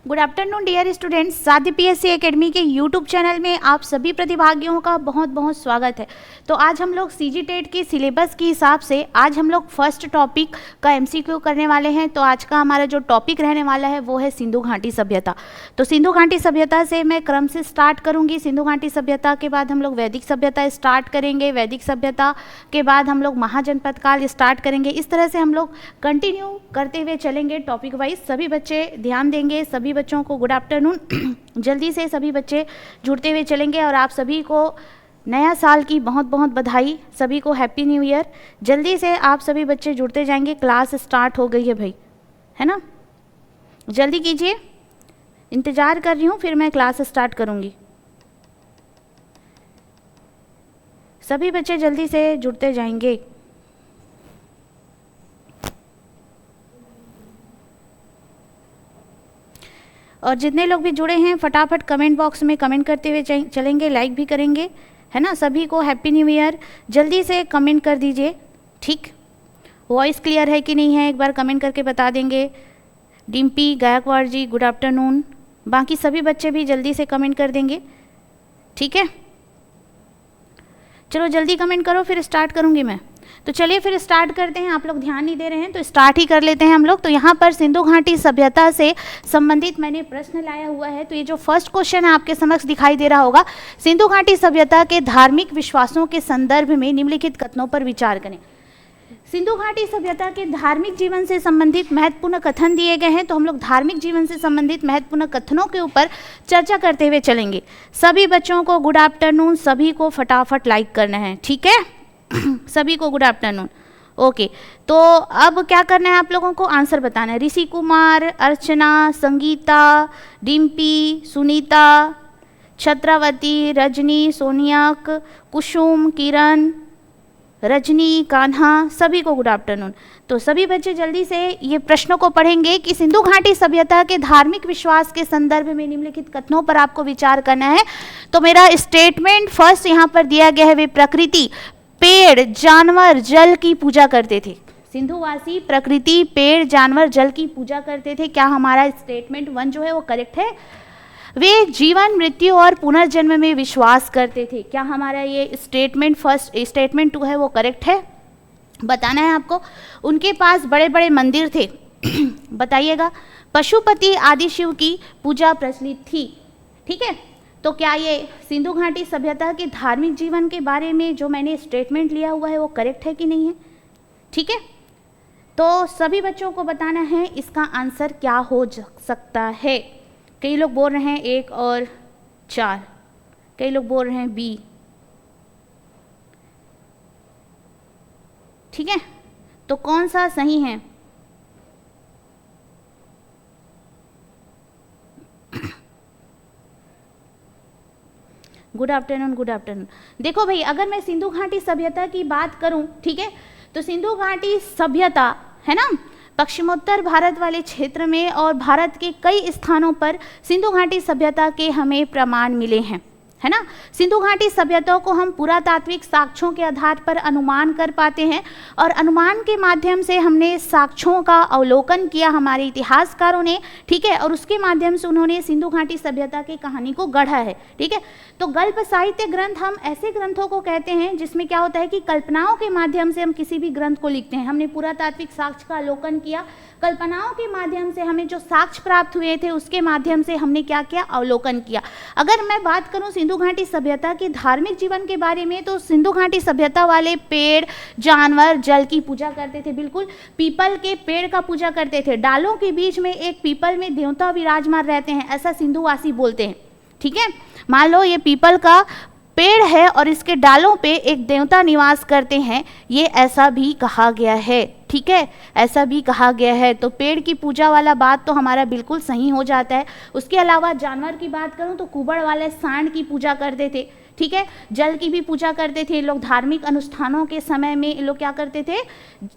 Good afternoon dear students, साध्य PSC academy के YouTube channel में आप सभी प्रतिभागियों का बहुत बहुत स्वागत है। तो आज हम लोग सीजी टेट के सिलेबस के हिसाब से आज हम लोग फर्स्ट टॉपिक का एमसीक्यू करने वाले हैं। तो आज का हमारा जो टॉपिक रहने वाला है वो है सिंधु घाटी सभ्यता। तो सिंधु घाटी सभ्यता से मैं क्रम से स्टार्ट करूँगी। सिंधु घाटी सभ्यता के बाद हम लोग वैदिक सभ्यता स्टार्ट करेंगे, वैदिक सभ्यता के बाद हम लोग महाजनपद काल स्टार्ट करेंगे। इस तरह से हम लोग कंटिन्यू करते हुए चलेंगे टॉपिक वाइज। सभी बच्चे ध्यान देंगे। सभी बच्चों को गुड आफ्टरनून। जल्दी से सभी बच्चे जुड़ते हुए चलेंगे और आप सभी को नया साल की बहुत बहुत बधाई, सभी को हैप्पी न्यू ईयर। जल्दी से आप सभी बच्चे जुड़ते जाएंगे। क्लास स्टार्ट हो गई है भाई, है ना? जल्दी कीजिए, इंतज़ार कर रही हूँ, फिर मैं क्लास स्टार्ट करूँगी। सभी बच्चे जल्दी से जुड़ते जाएंगे। और जितने लोग भी जुड़े हैं फटाफट कमेंट बॉक्स में कमेंट करते हुए चलेंगे, लाइक भी करेंगे, है ना? सभी को हैप्पी न्यू ईयर। जल्दी से कमेंट कर दीजिए, ठीक? वॉइस क्लियर है कि नहीं है एक बार कमेंट करके बता देंगे। डिम्पी गायकवाड़ जी गुड आफ्टरनून। बाकी सभी बच्चे भी जल्दी से कमेंट कर देंगे, ठीक है? चलो जल्दी कमेंट करो, फिर स्टार्ट करूँगी मैं। तो चलिए फिर स्टार्ट करते हैं। आप लोग ध्यान नहीं दे रहे हैं तो स्टार्ट ही कर लेते हैं हम लोग। तो यहाँ पर सिंधु घाटी सभ्यता से संबंधित मैंने प्रश्न लाया हुआ है। तो ये जो फर्स्ट क्वेश्चन है आपके समक्ष दिखाई दे रहा होगा, सिंधु घाटी सभ्यता के धार्मिक विश्वासों के संदर्भ में निम्नलिखित कथनों पर विचार करें। सिंधु घाटी सभ्यता के धार्मिक जीवन से संबंधित महत्वपूर्ण कथन दिए गए हैं। तो हम लोग धार्मिक जीवन से संबंधित महत्वपूर्ण कथनों के ऊपर चर्चा करते हुए चलेंगे। सभी बच्चों को गुड आफ्टरनून। सभी को फटाफट लाइक करना है, ठीक है? सभी को गुड आफ्टरनून। ओके, तो अब क्या करना है आप लोगों को? आंसर बताना है। ऋषि कुमार, अर्चना, संगीता, डिम्पी, सुनीता, छत्रावती, रजनी, सोनियाक, कुसुम, किरण, रजनी, कान्हा, सभी को गुड आफ्टरनून। तो सभी बच्चे जल्दी से ये प्रश्नों को पढ़ेंगे कि सिंधु घाटी सभ्यता के धार्मिक विश्वास के संदर्भ में निम्नलिखित कथनों पर आपको विचार करना है। तो मेरा स्टेटमेंट फर्स्ट यहाँ पर दिया गया है, वे प्रकृति, पेड़, जानवर, जल की पूजा करते थे। सिंधुवासी प्रकृति, पेड़, जानवर, जल की पूजा करते थे। क्या हमारा स्टेटमेंट 1 जो है वो करेक्ट है? वे जीवन, मृत्यु और पुनर्जन्म में विश्वास करते थे। क्या हमारा ये स्टेटमेंट फर्स्ट, स्टेटमेंट 2 है वो करेक्ट है? बताना है आपको। उनके पास बड़े बड़े मंदिर थे। बताइएगा। पशुपति आदि शिव की पूजा प्रचलित थी, ठीक है? तो क्या ये सिंधु घाटी सभ्यता के धार्मिक जीवन के बारे में जो मैंने स्टेटमेंट लिया हुआ है वो करेक्ट है कि नहीं है? ठीक है, तो सभी बच्चों को बताना है इसका आंसर क्या हो सकता है। कई लोग बोल रहे हैं 1 और 4, कई लोग बोल रहे हैं बी, ठीक है? तो कौन सा सही है? Good afternoon, good afternoon. देखो भाई, अगर मैं सिंधु घाटी सभ्यता की बात करूं, ठीक है, तो सिंधु घाटी सभ्यता है ना, पश्चिमोत्तर भारत वाले क्षेत्र में और भारत के कई स्थानों पर सिंधु घाटी सभ्यता के हमें प्रमाण मिले हैं, है ना? सिंधु घाटी सभ्यता को हम पुरातात्विक साक्ष्यों के आधार पर अनुमान कर पाते हैं और अनुमान के माध्यम से हमने साक्ष्यों का अवलोकन किया हमारे इतिहासकारों ने, ठीक है? और उसके माध्यम से उन्होंने सिंधु घाटी सभ्यता की कहानी को गढ़ा है, ठीक है? तो गल्प साहित्य ग्रंथ हम ऐसे ग्रंथों को कहते हैं जिसमें क्या होता है कि कल्पनाओं के माध्यम से हम किसी भी ग्रंथ को लिखते हैं। हमने पुरातात्विक साक्ष्य का अवलोकन किया, कल्पनाओं के माध्यम से हमें जो साक्ष्य प्राप्त हुए थे उसके माध्यम से हमने क्या किया? अवलोकन किया। अगर मैं बात करूं सिंधु घाटी सभ्यता के धार्मिक जीवन के बारे में, तो सिंधु घाटी सभ्यता वाले पेड़, जानवर, जल की पूजा करते थे। बिल्कुल, पीपल के पेड़ का पूजा करते थे। डालों के बीच में एक पीपल में देवता विराजमान रहते हैं, ऐसा सिंधुवासी बोलते हैं, ठीक है? मान लो ये पीपल का पेड़ है और इसके डालों पे एक देवता निवास करते हैं, ये ऐसा भी कहा गया है, ठीक है? ऐसा भी कहा गया है। तो पेड़ की पूजा वाला बात तो हमारा बिल्कुल सही हो जाता है। उसके अलावा जानवर की बात करूं तो कुबड़ वाले सांड की पूजा करते थे, ठीक है? जल की भी पूजा करते थे लोग। धार्मिक अनुष्ठानों के समय में लोग क्या करते थे?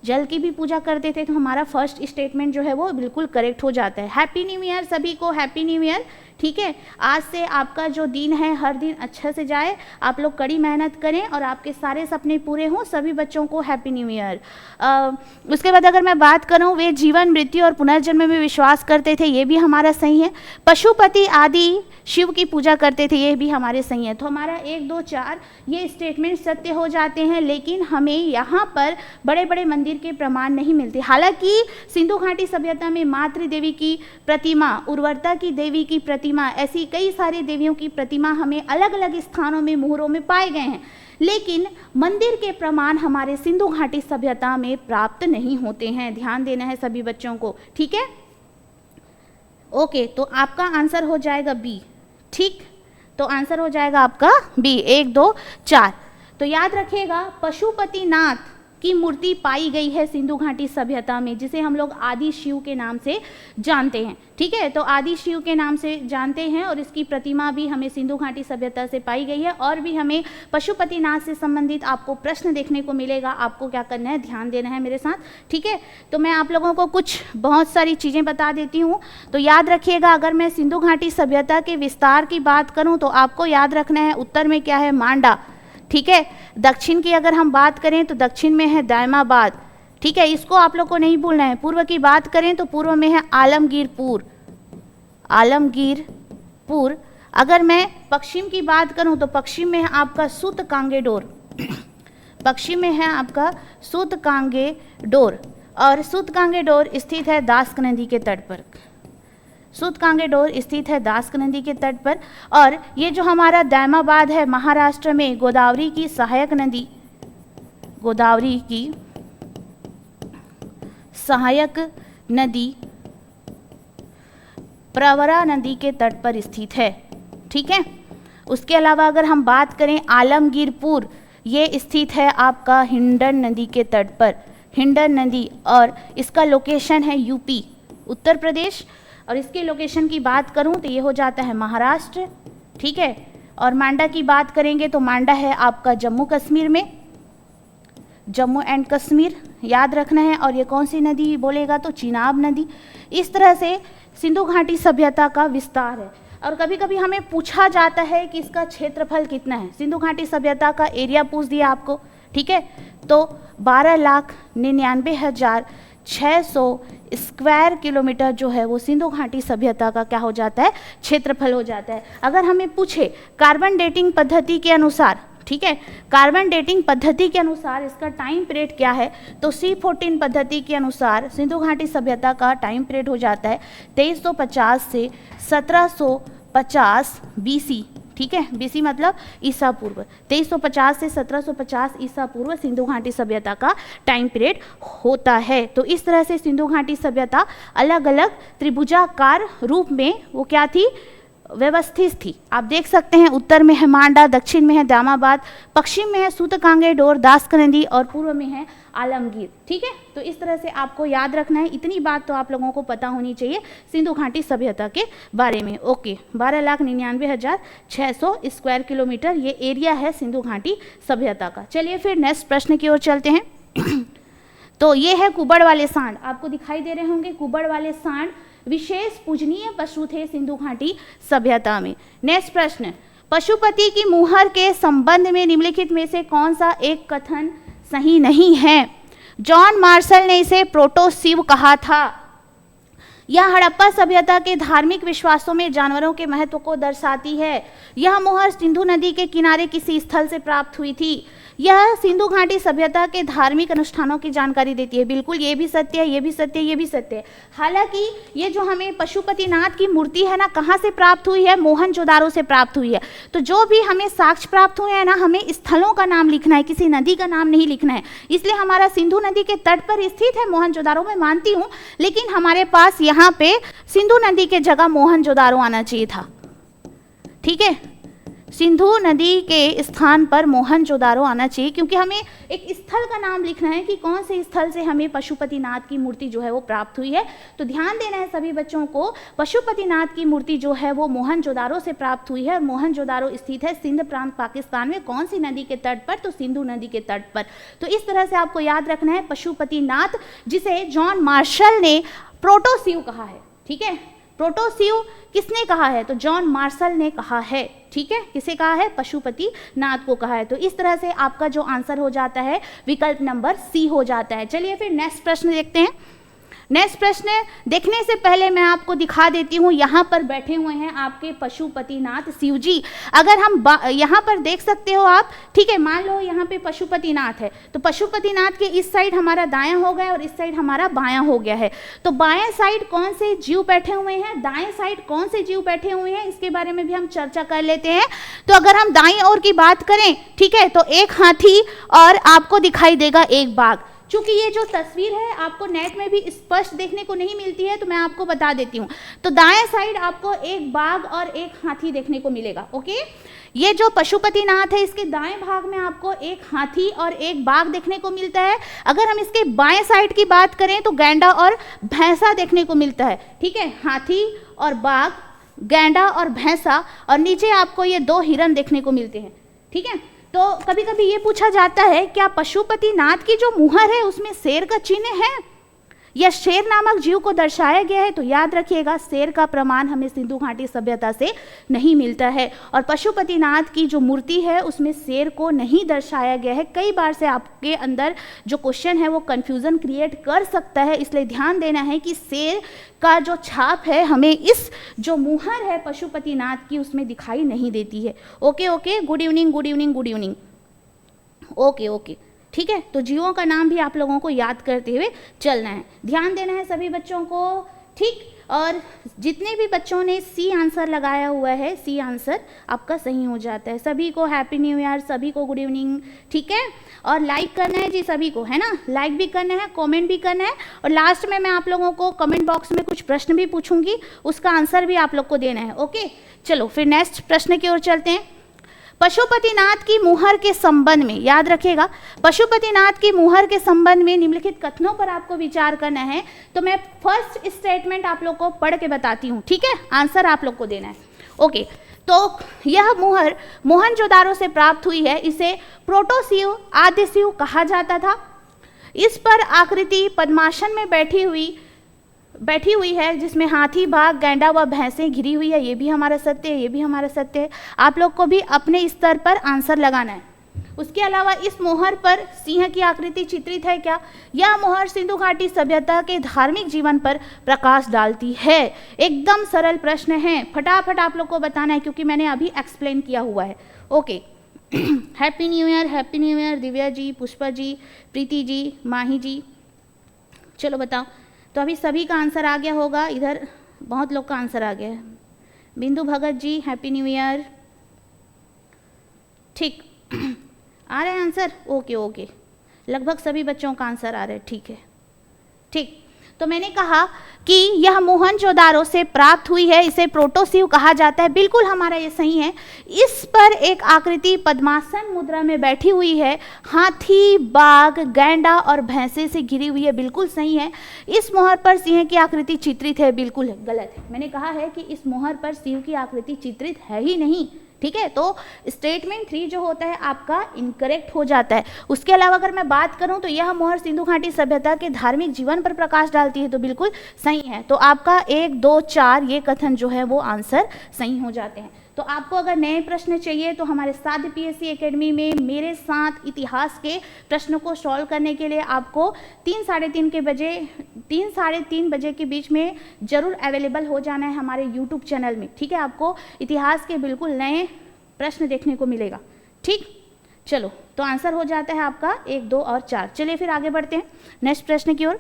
जल की भी पूजा करते थे। तो हमारा फर्स्ट स्टेटमेंट जो है वो बिल्कुल करेक्ट हो जाता है। हैप्पी न्यू ईयर, सभी को हैप्पी न्यू ईयर, ठीक है। आज से आपका जो दिन है हर दिन अच्छे से जाए, आप लोग कड़ी मेहनत करें और आपके सारे सपने पूरे हों। सभी बच्चों को हैप्पी न्यू ईयर। उसके बाद अगर मैं बात करूं, वे जीवन मृत्यु और पुनर्जन्म में विश्वास करते थे, ये भी हमारा सही है। पशुपति आदि शिव की पूजा करते थे, ये भी हमारे सही है। तो हमारा 1 2 4 ये स्टेटमेंट सत्य हो जाते हैं, लेकिन हमें यहाँ पर बड़े बड़े मंदिर के प्रमाण नहीं मिलते। हालांकि सिंधु घाटी सभ्यता में मातृ देवी की प्रतिमा, उर्वरता की देवी की प्रतिमा, ऐसी कई सारी देवियों की प्रतिमा हमें अलग अलग स्थानों में मुहरों में पाए गए हैं, लेकिन मंदिर के प्रमाण हमारे सिंधु घाटी सभ्यता में प्राप्त नहीं होते हैं। ध्यान देना है सभी बच्चों को, ठीक है। ओके, तो आपका आंसर हो जाएगा बी। ठीक, तो आंसर हो जाएगा आपका बी, 1 2 4। तो याद रखिएगा, पशुपतिनाथ की मूर्ति पाई गई है सिंधु घाटी सभ्यता में, जिसे हम लोग आदि शिव के नाम से जानते हैं। ठीक है, तो आदि शिव के नाम से जानते हैं और इसकी प्रतिमा भी हमें सिंधु घाटी सभ्यता से पाई गई है। और भी हमें पशुपतिनाथ से संबंधित आपको प्रश्न देखने को मिलेगा। आपको क्या करना है, ध्यान देना है मेरे साथ, ठीक है। तो मैं आप लोगों को कुछ बहुत सारी चीज़ें बता देती हूँ। तो याद रखिएगा, अगर मैं सिंधु घाटी सभ्यता के विस्तार की बात करूँ तो आपको याद रखना है उत्तर में क्या है, मांडा, ठीक है। दक्षिण की अगर हम बात करें तो दक्षिण में है दायमाबाद, ठीक है, इसको आप लोग को नहीं भूलना है। पूर्व की बात करें तो पूर्व में है आलमगीरपुर, आलमगीरपुर। अगर मैं पश्चिम की बात करूं तो पश्चिम में है आपका सूतकांगेडोर, पश्चिम में है आपका सूतकांगेडोर, और सूतकांगेडोर स्थित है दास्क नदी के तट पर। सूतकांगेडोर स्थित है दास्क नदी के तट पर। और ये जो हमारा दायमाबाद है महाराष्ट्र में, गोदावरी की सहायक नदी, गोदावरी की सहायक नदी प्रवरा नदी के तट पर स्थित है, ठीक है। उसके अलावा अगर हम बात करें आलमगीरपुर, ये स्थित है आपका हिंडन नदी के तट पर, हिंडन नदी, और इसका लोकेशन है यूपी, उत्तर प्रदेश। और इसके लोकेशन की बात करूं तो ये हो जाता है महाराष्ट्र, ठीक है। और मांडा की बात करेंगे तो मांडा है आपका जम्मू कश्मीर में, जम्मू एंड कश्मीर, याद रखना है। और ये कौन सी नदी बोलेगा तो चिनाब नदी। इस तरह से सिंधु घाटी सभ्यता का विस्तार है। और कभी कभी हमें पूछा जाता है कि इसका क्षेत्रफल कितना है। सिंधु घाटी सभ्यता का एरिया पूछ दिया आपको, ठीक है। तो 12,99,600 स्क्वायर किलोमीटर जो है वो सिंधु घाटी सभ्यता का क्या हो जाता है, क्षेत्रफल हो जाता है। अगर हमें पूछे कार्बन डेटिंग पद्धति के अनुसार, ठीक है, कार्बन डेटिंग पद्धति के अनुसार इसका टाइम पीरियड क्या है, तो C14 पद्धति के अनुसार सिंधु घाटी सभ्यता का टाइम पीरियड हो जाता है 2350 से 1750 BC, ठीक है। BC मतलब ईसा पूर्व, 2350 से 1750 ईसा पूर्व सिंधु घाटी सभ्यता का टाइम पीरियड होता है। तो इस तरह से सिंधु घाटी सभ्यता अलग अलग त्रिभुजाकार रूप में वो क्या थी, व्यवस्थित थी। आप देख सकते हैं उत्तर में है मांडा, दक्षिण में है दामाबाद, पश्चिम में है सूतकांगेडोर, दास्क नदी, और पूर्व में है आलमगीर, ठीक है। तो इस तरह से आपको याद रखना है। इतनी बात तो आप लोगों को पता होनी चाहिए सिंधु घाटी सभ्यता के बारे में। ओके, 12,99,600 स्क्वायर किलोमीटर ये एरिया है सिंधु घाटी सभ्यता का। चलिए फिर नेक्स्ट प्रश्न की ओर चलते हैं। तो ये है कुबड़ वाले सांड, आपको दिखाई दे रहे होंगे। कुबड़ वाले सांड विशेष पूजनीय पशु थे सिंधु घाटी सभ्यता में। नेक्स्ट प्रश्न, पशुपति की मुहर के संबंध में निम्नलिखित में से कौन सा एक कथन सही नहीं है। जॉन मार्शल ने इसे प्रोटो शिव कहा था। यह हड़प्पा सभ्यता के धार्मिक विश्वासों में जानवरों के महत्व को दर्शाती है। यह मुहर सिंधु नदी के किनारे किसी स्थल से प्राप्त हुई थी। यह सिंधु घाटी सभ्यता के धार्मिक अनुष्ठानों की जानकारी देती है। बिल्कुल, ये भी सत्य है, ये भी सत्य है, ये भी सत्य है। हालांकि ये जो हमें पशुपतिनाथ की मूर्ति है ना, कहाँ से प्राप्त हुई है, मोहनजोदारो से प्राप्त हुई है। तो जो भी हमें साक्ष्य प्राप्त हुए हैं ना, हमें स्थलों का नाम लिखना है, किसी नदी का नाम नहीं लिखना है। इसलिए हमारा सिंधु नदी के तट पर स्थित है मोहनजोदारो, मैं मानती हूँ, लेकिन हमारे पास यहाँ पे सिंधु नदी के जगह मोहनजोदारो आना चाहिए था, ठीक है। सिंधु नदी के स्थान पर मोहनजोदारो आना चाहिए, क्योंकि हमें एक स्थल का नाम लिखना है कि कौन से स्थल से हमें पशुपतिनाथ की मूर्ति जो है वो प्राप्त हुई है। तो ध्यान देना है सभी बच्चों को, पशुपतिनाथ की मूर्ति जो है वो मोहनजोदारो से प्राप्त हुई है। और मोहनजोदारो स्थित है सिंध प्रांत पाकिस्तान में। कौन सी नदी के तट पर, तो सिंधु नदी के तट पर। तो इस तरह से आपको याद रखना है पशुपतिनाथ, जिसे जॉन मार्शल ने प्रोटो शिव कहा है, ठीक है। प्रोटोसीव किसने कहा है? तो जॉन मार्शल ने कहा है। ठीक है, किसे कहा है? पशुपतिनाथ को कहा है। तो इस तरह से आपका जो आंसर हो जाता है विकल्प नंबर सी हो जाता है। चलिए फिर नेक्स्ट प्रश्न देखते हैं। नेक्स्ट प्रश्न देखने से पहले मैं आपको दिखा देती हूँ, यहाँ पर बैठे हुए हैं आपके पशुपतिनाथ शिव जी। अगर हम यहाँ पर देख सकते हो आप, ठीक है, मान लो यहाँ पे पशुपतिनाथ है, तो पशुपतिनाथ के इस साइड हमारा दायां हो गया और इस साइड हमारा बायां हो गया है। तो बाएं साइड कौन से जीव बैठे हुए हैं, दाएं साइड कौन से जीव बैठे हुए हैं, इसके बारे में भी हम चर्चा कर लेते हैं। तो अगर हम दाईं ओर की बात करें, ठीक है, तो एक हाथी और आपको दिखाई देगा एक बाघ। चूंकि ये जो तस्वीर है आपको नेट में भी स्पष्ट देखने को नहीं मिलती है, तो मैं आपको बता देती हूँ। तो दाएं साइड आपको एक बाघ और एक हाथी देखने को मिलेगा। ओके, ये जो पशुपतिनाथ है इसके दाएं भाग में आपको एक हाथी और एक बाघ देखने को मिलता है। अगर हम इसके बाएं साइड की बात करें तो गैंडा और भैंसा देखने को मिलता है। ठीक है, हाथी और बाघ, गैंडा और भैंसा, और नीचे आपको ये 2 हिरन देखने को मिलते हैं। ठीक है, तो कभी कभी ये पूछा जाता है क्या पशुपतिनाथ की जो मुहर है उसमें शेर का चिन्ह है या शेर नामक जीव को दर्शाया गया है? तो याद रखिएगा, शेर का प्रमाण हमें सिंधु घाटी सभ्यता से नहीं मिलता है, और पशुपतिनाथ की जो मूर्ति है उसमें शेर को नहीं दर्शाया गया है। कई बार से आपके अंदर जो क्वेश्चन है वो कंफ्यूजन क्रिएट कर सकता है, इसलिए ध्यान देना है कि शेर का जो छाप है हमें इस जो मुहर है पशुपतिनाथ की उसमें दिखाई नहीं देती है। Okay okay, good evening good evening good evening. Okay okay, ठीक है, तो जीवों का नाम भी आप लोगों को याद करते हुए चलना है, ध्यान देना है सभी बच्चों को। ठीक, और जितने भी बच्चों ने सी आंसर लगाया हुआ है, सी आंसर आपका सही हो जाता है। सभी को हैप्पी न्यू ईयर, सभी को गुड इवनिंग। ठीक है, और लाइक करना है जी सभी को, है ना, लाइक भी करना है, कमेंट भी करना है, और लास्ट में मैं आप लोगों को कमेंट बॉक्स में कुछ प्रश्न भी पूछूंगी, उसका आंसर भी आप लोग को देना है। ओके, चलो फिर नेक्स्ट प्रश्न की ओर चलते हैं। पशुपतिनाथ की मुहर के संबंध में याद रखिएगा, पशुपतिनाथ की मुहर के संबंध में निम्नलिखित कथनों पर आपको विचार करना है। तो मैं फर्स्ट स्टेटमेंट आप लोग को पढ़ के बताती हूँ, ठीक है, आंसर आप लोग को देना है। ओके, तो यह मुहर मोहनजोदारो से प्राप्त हुई है, इसे प्रोटोसीव आद्य शिव कहा जाता था। इस पर आकृति पद्मासन में बैठी हुई है, जिसमें हाथी, बाघ, गैंडा व भैंसें घिरी हुई है। ये भी हमारा सत्य है, ये भी हमारा सत्य है। आप लोग को भी अपने स्तर पर आंसर लगाना है। उसके अलावा इस मोहर पर सिंह की आकृति चित्रित है क्या? यह मोहर सिंधु घाटी सभ्यता के धार्मिक जीवन पर प्रकाश डालती है। एकदम सरल प्रश्न है, फटाफट आप लोग को बताना है क्योंकि मैंने अभी एक्सप्लेन किया हुआ है। Okay, happy new year, happy new year Divya ji, Pushpa ji, Preeti ji, Mahi ji. चलो बताओ, तो अभी सभी का आंसर आ गया होगा, इधर बहुत लोग का आंसर आ गया है। बिंदु Bhagat ji, happy new year. ठीक, आ रहा है आंसर? ओके ओके, लगभग सभी बच्चों का आंसर आ रहा है, ठीक है। ठीक, तो मैंने कहा कि यह मोहनजोदारो से प्राप्त हुई है, इसे प्रोटोसीव कहा जाता है। बिल्कुल हमारा ये सही है। इस पर एक आकृति पद्मासन मुद्रा में बैठी हुई है, हाथी, बाघ, गैंडा और भैंसे से घिरी हुई है, बिल्कुल सही है। इस मोहर पर सिंह की आकृति चित्रित है, बिल्कुल गलत है। मैंने कहा है कि इस मोहर पर सिंह की आकृति चित्रित है ही नहीं, ठीक है। तो स्टेटमेंट 3 जो होता है आपका इनकरेक्ट हो जाता है। उसके अलावा अगर मैं बात करूं तो यह मोहर सिंधु घाटी सभ्यता के धार्मिक जीवन पर प्रकाश डालती है, तो बिल्कुल सही है। तो आपका 1, 2, 4 ये कथन जो है वो आंसर सही हो जाते हैं। तो आपको अगर नए प्रश्न चाहिए तो हमारे साध्य पीएससी एकेडमी में मेरे साथ इतिहास के प्रश्नों को सॉल्व करने के लिए आपको 3 साढ़े तीन बजे के बीच में जरूर अवेलेबल हो जाना है हमारे यूट्यूब चैनल में, ठीक है। आपको इतिहास के बिल्कुल नए प्रश्न देखने को मिलेगा, ठीक। चलो, तो आंसर हो जाता है आपका 1, 2 और 4। चलिए फिर आगे बढ़ते हैं नेक्स्ट प्रश्न की ओर।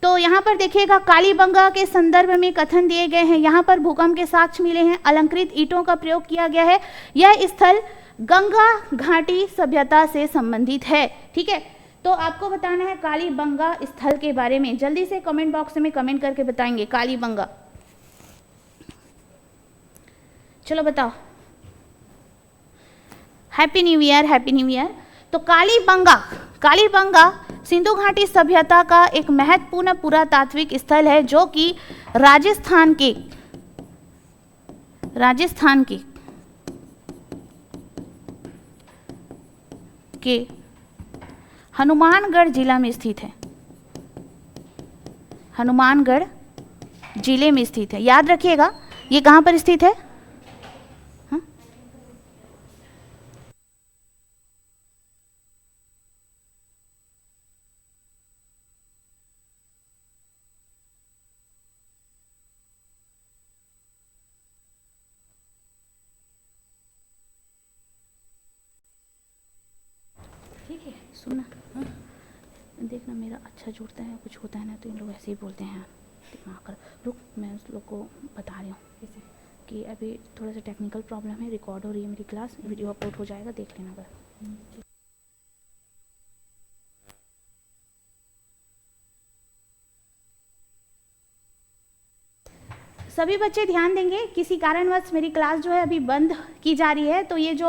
तो यहाँ पर देखिएगा, कालीबंगा के संदर्भ में कथन दिए गए हैं। यहाँ पर भूकंप के साक्ष्य मिले हैं, अलंकृत ईंटों का प्रयोग किया गया है। यह स्थल गंगा घाटी सभ्यता से संबंधित है, ठीक है। तो आपको बताना है कालीबंगा स्थल के बारे में। जल्दी से कमेंट बॉक्स में कमेंट करके बताएंगे कालीबंगा। चलो बताओ, happy new year, happy new year. तो कालीबंगा सिंधु घाटी सभ्यता का एक महत्वपूर्ण पुरातात्विक स्थल है, जो कि राजस्थान के हनुमानगढ़ जिला में स्थित है। हनुमानगढ़ जिले में स्थित है। याद रखिएगा ये कहाँ पर स्थित है? हाँ? ठीक है, सुनना। हाँ? देखना मेरा अच्छा जुड़ता है, कुछ होता है ना तो इन लोग ऐसे ही बोलते हैं दिमाग कर। रुक, मैं उस लोग को बता रही हूँ कैसे कि अभी थोड़ा सा टेक्निकल प्रॉब्लम है, रिकॉर्ड हो रही है मेरी क्लास, वीडियो अपलोड हो जाएगा, देख लेना अगर। सभी बच्चे ध्यान देंगे, किसी कारणवश मेरी क्लास जो है अभी बंद की जा रही है, तो ये जो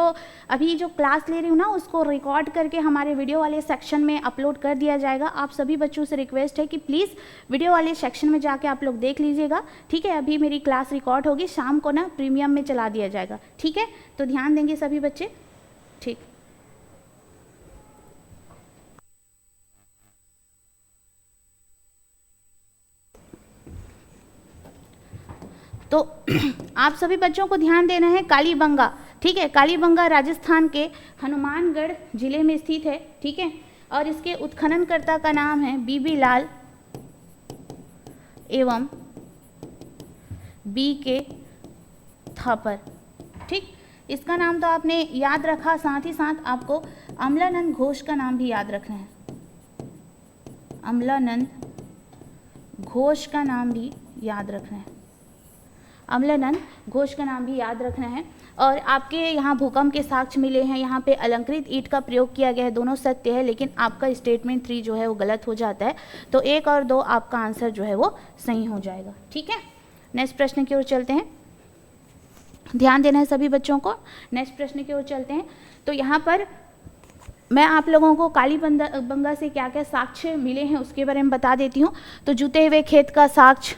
अभी जो क्लास ले रही हूँ ना उसको रिकॉर्ड करके हमारे वीडियो वाले सेक्शन में अपलोड कर दिया जाएगा। आप सभी बच्चों से रिक्वेस्ट है कि प्लीज़ वीडियो वाले सेक्शन में जाके आप लोग देख लीजिएगा, ठीक है। अभी मेरी क्लास रिकॉर्ड होगी, शाम को ना प्रीमियम में चला दिया जाएगा, ठीक है। तो ध्यान देंगे सभी बच्चे, ठीक। तो आप सभी बच्चों को ध्यान देना है, कालीबंगा, ठीक है। कालीबंगा राजस्थान के हनुमानगढ़ जिले में स्थित है, ठीक है। और इसके उत्खननकर्ता का नाम है बीबी लाल एवं B.K. थापर, ठीक। इसका नाम तो आपने याद रखा, साथ ही साथ आपको अमलानंद घोष का नाम भी याद रखना है। अमलानंद घोष का नाम भी याद रखना है, अमलानंद घोष का नाम भी याद रखना है। और आपके यहाँ भूकंप के साक्ष्य मिले हैं, यहाँ पे अलंकृत ईंट का प्रयोग किया गया है, दोनों सत्य है, लेकिन आपका स्टेटमेंट 3 जो है वो गलत हो जाता है, तो 1 और 2 आपका आंसर जो है वो सही हो जाएगा, ठीक है। नेक्स्ट प्रश्न की ओर चलते हैं, ध्यान देना है सभी बच्चों को। नेक्स्ट प्रश्न की ओर चलते हैं। तो यहाँ पर मैं आप लोगों को कालीबंगा से क्या क्या साक्ष्य मिले हैं उसके बारे में बता देती हूँ। तो जुते हुए खेत का साक्ष्य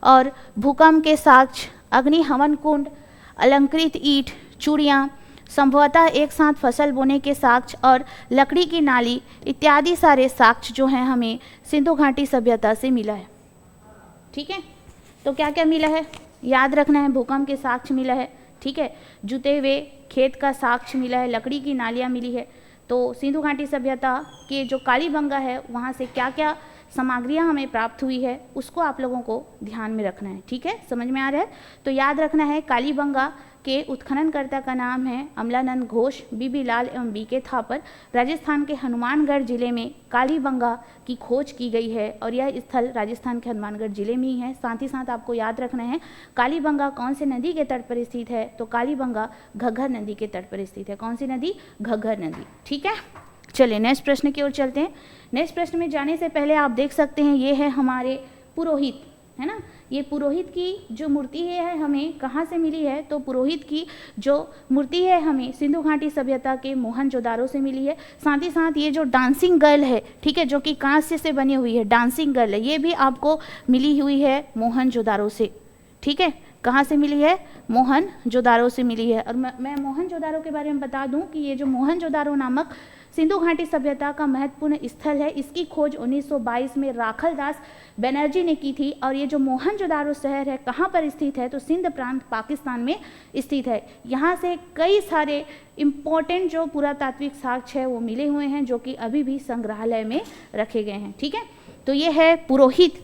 और भूकंप के साक्ष्य, अग्नि हवन कुंड, अलंकृत ईंट, चूड़ियाँ, संभवतः एक साथ फसल बोने के साक्ष्य और लकड़ी की नाली इत्यादि सारे साक्ष्य जो हैं हमें सिंधु घाटी सभ्यता से मिला है, ठीक है। तो क्या क्या मिला है याद रखना है, भूकंप के साक्ष्य मिला है, ठीक है, जुते हुए खेत का साक्ष्य मिला है, लकड़ी की नालियाँ मिली है। तो सिंधु घाटी सभ्यता के जो कालीबंगा है वहाँ से क्या क्या सामग्रियाँ हमें प्राप्त हुई है उसको आप लोगों को ध्यान में रखना है, ठीक है, समझ में आ रहा है। तो याद रखना है, कालीबंगा के उत्खननकर्ता का नाम है अमलानंद घोष, बीबी लाल एवं B.K. थापर। राजस्थान के हनुमानगढ़ जिले में कालीबंगा की खोज की गई है और यह स्थल राजस्थान के हनुमानगढ़ जिले में ही है। साथ ही साथ आपको याद रखना है कालीबंगा कौन से नदी के तट पर स्थित है, तो कालीबंगा घग्गर नदी के तट पर स्थित है। कौन सी नदी? घग्गर नदी, ठीक है। चलिए नेक्स्ट प्रश्न की ओर चलते हैं। नेक्स्ट प्रश्न में जाने से पहले आप देख सकते हैं ये है हमारे पुरोहित, है ना। ये पुरोहित की जो मूर्ति है हमें कहाँ से मिली है, तो पुरोहित की जो मूर्ति है हमें सिंधु घाटी सभ्यता के मोहनजोदारो से मिली है। साथ ही साथ ये जो डांसिंग गर्ल है, ठीक है, जो कि कांस्य से बनी हुई है, डांसिंग गर्ल है, ये भी आपको मिली हुई है मोहनजोदारो से, ठीक है। कहाँ से मिली है? मोहनजोदारो से मिली है। और मैं मोहनजोदारो के बारे में बता दूं कि ये जो मोहनजोदारो नामक सिंधु घाटी सभ्यता का महत्वपूर्ण स्थल है, इसकी खोज 1922 में राखलदास बनर्जी ने की थी। और ये जो मोहनजोदारो शहर है कहाँ पर स्थित है, तो सिंध प्रांत पाकिस्तान में स्थित है। यहाँ से कई सारे इम्पोर्टेंट जो पुरातात्विक साक्ष्य है वो मिले हुए हैं, जो कि अभी भी संग्रहालय में रखे गए हैं, ठीक है। तो ये है पुरोहित,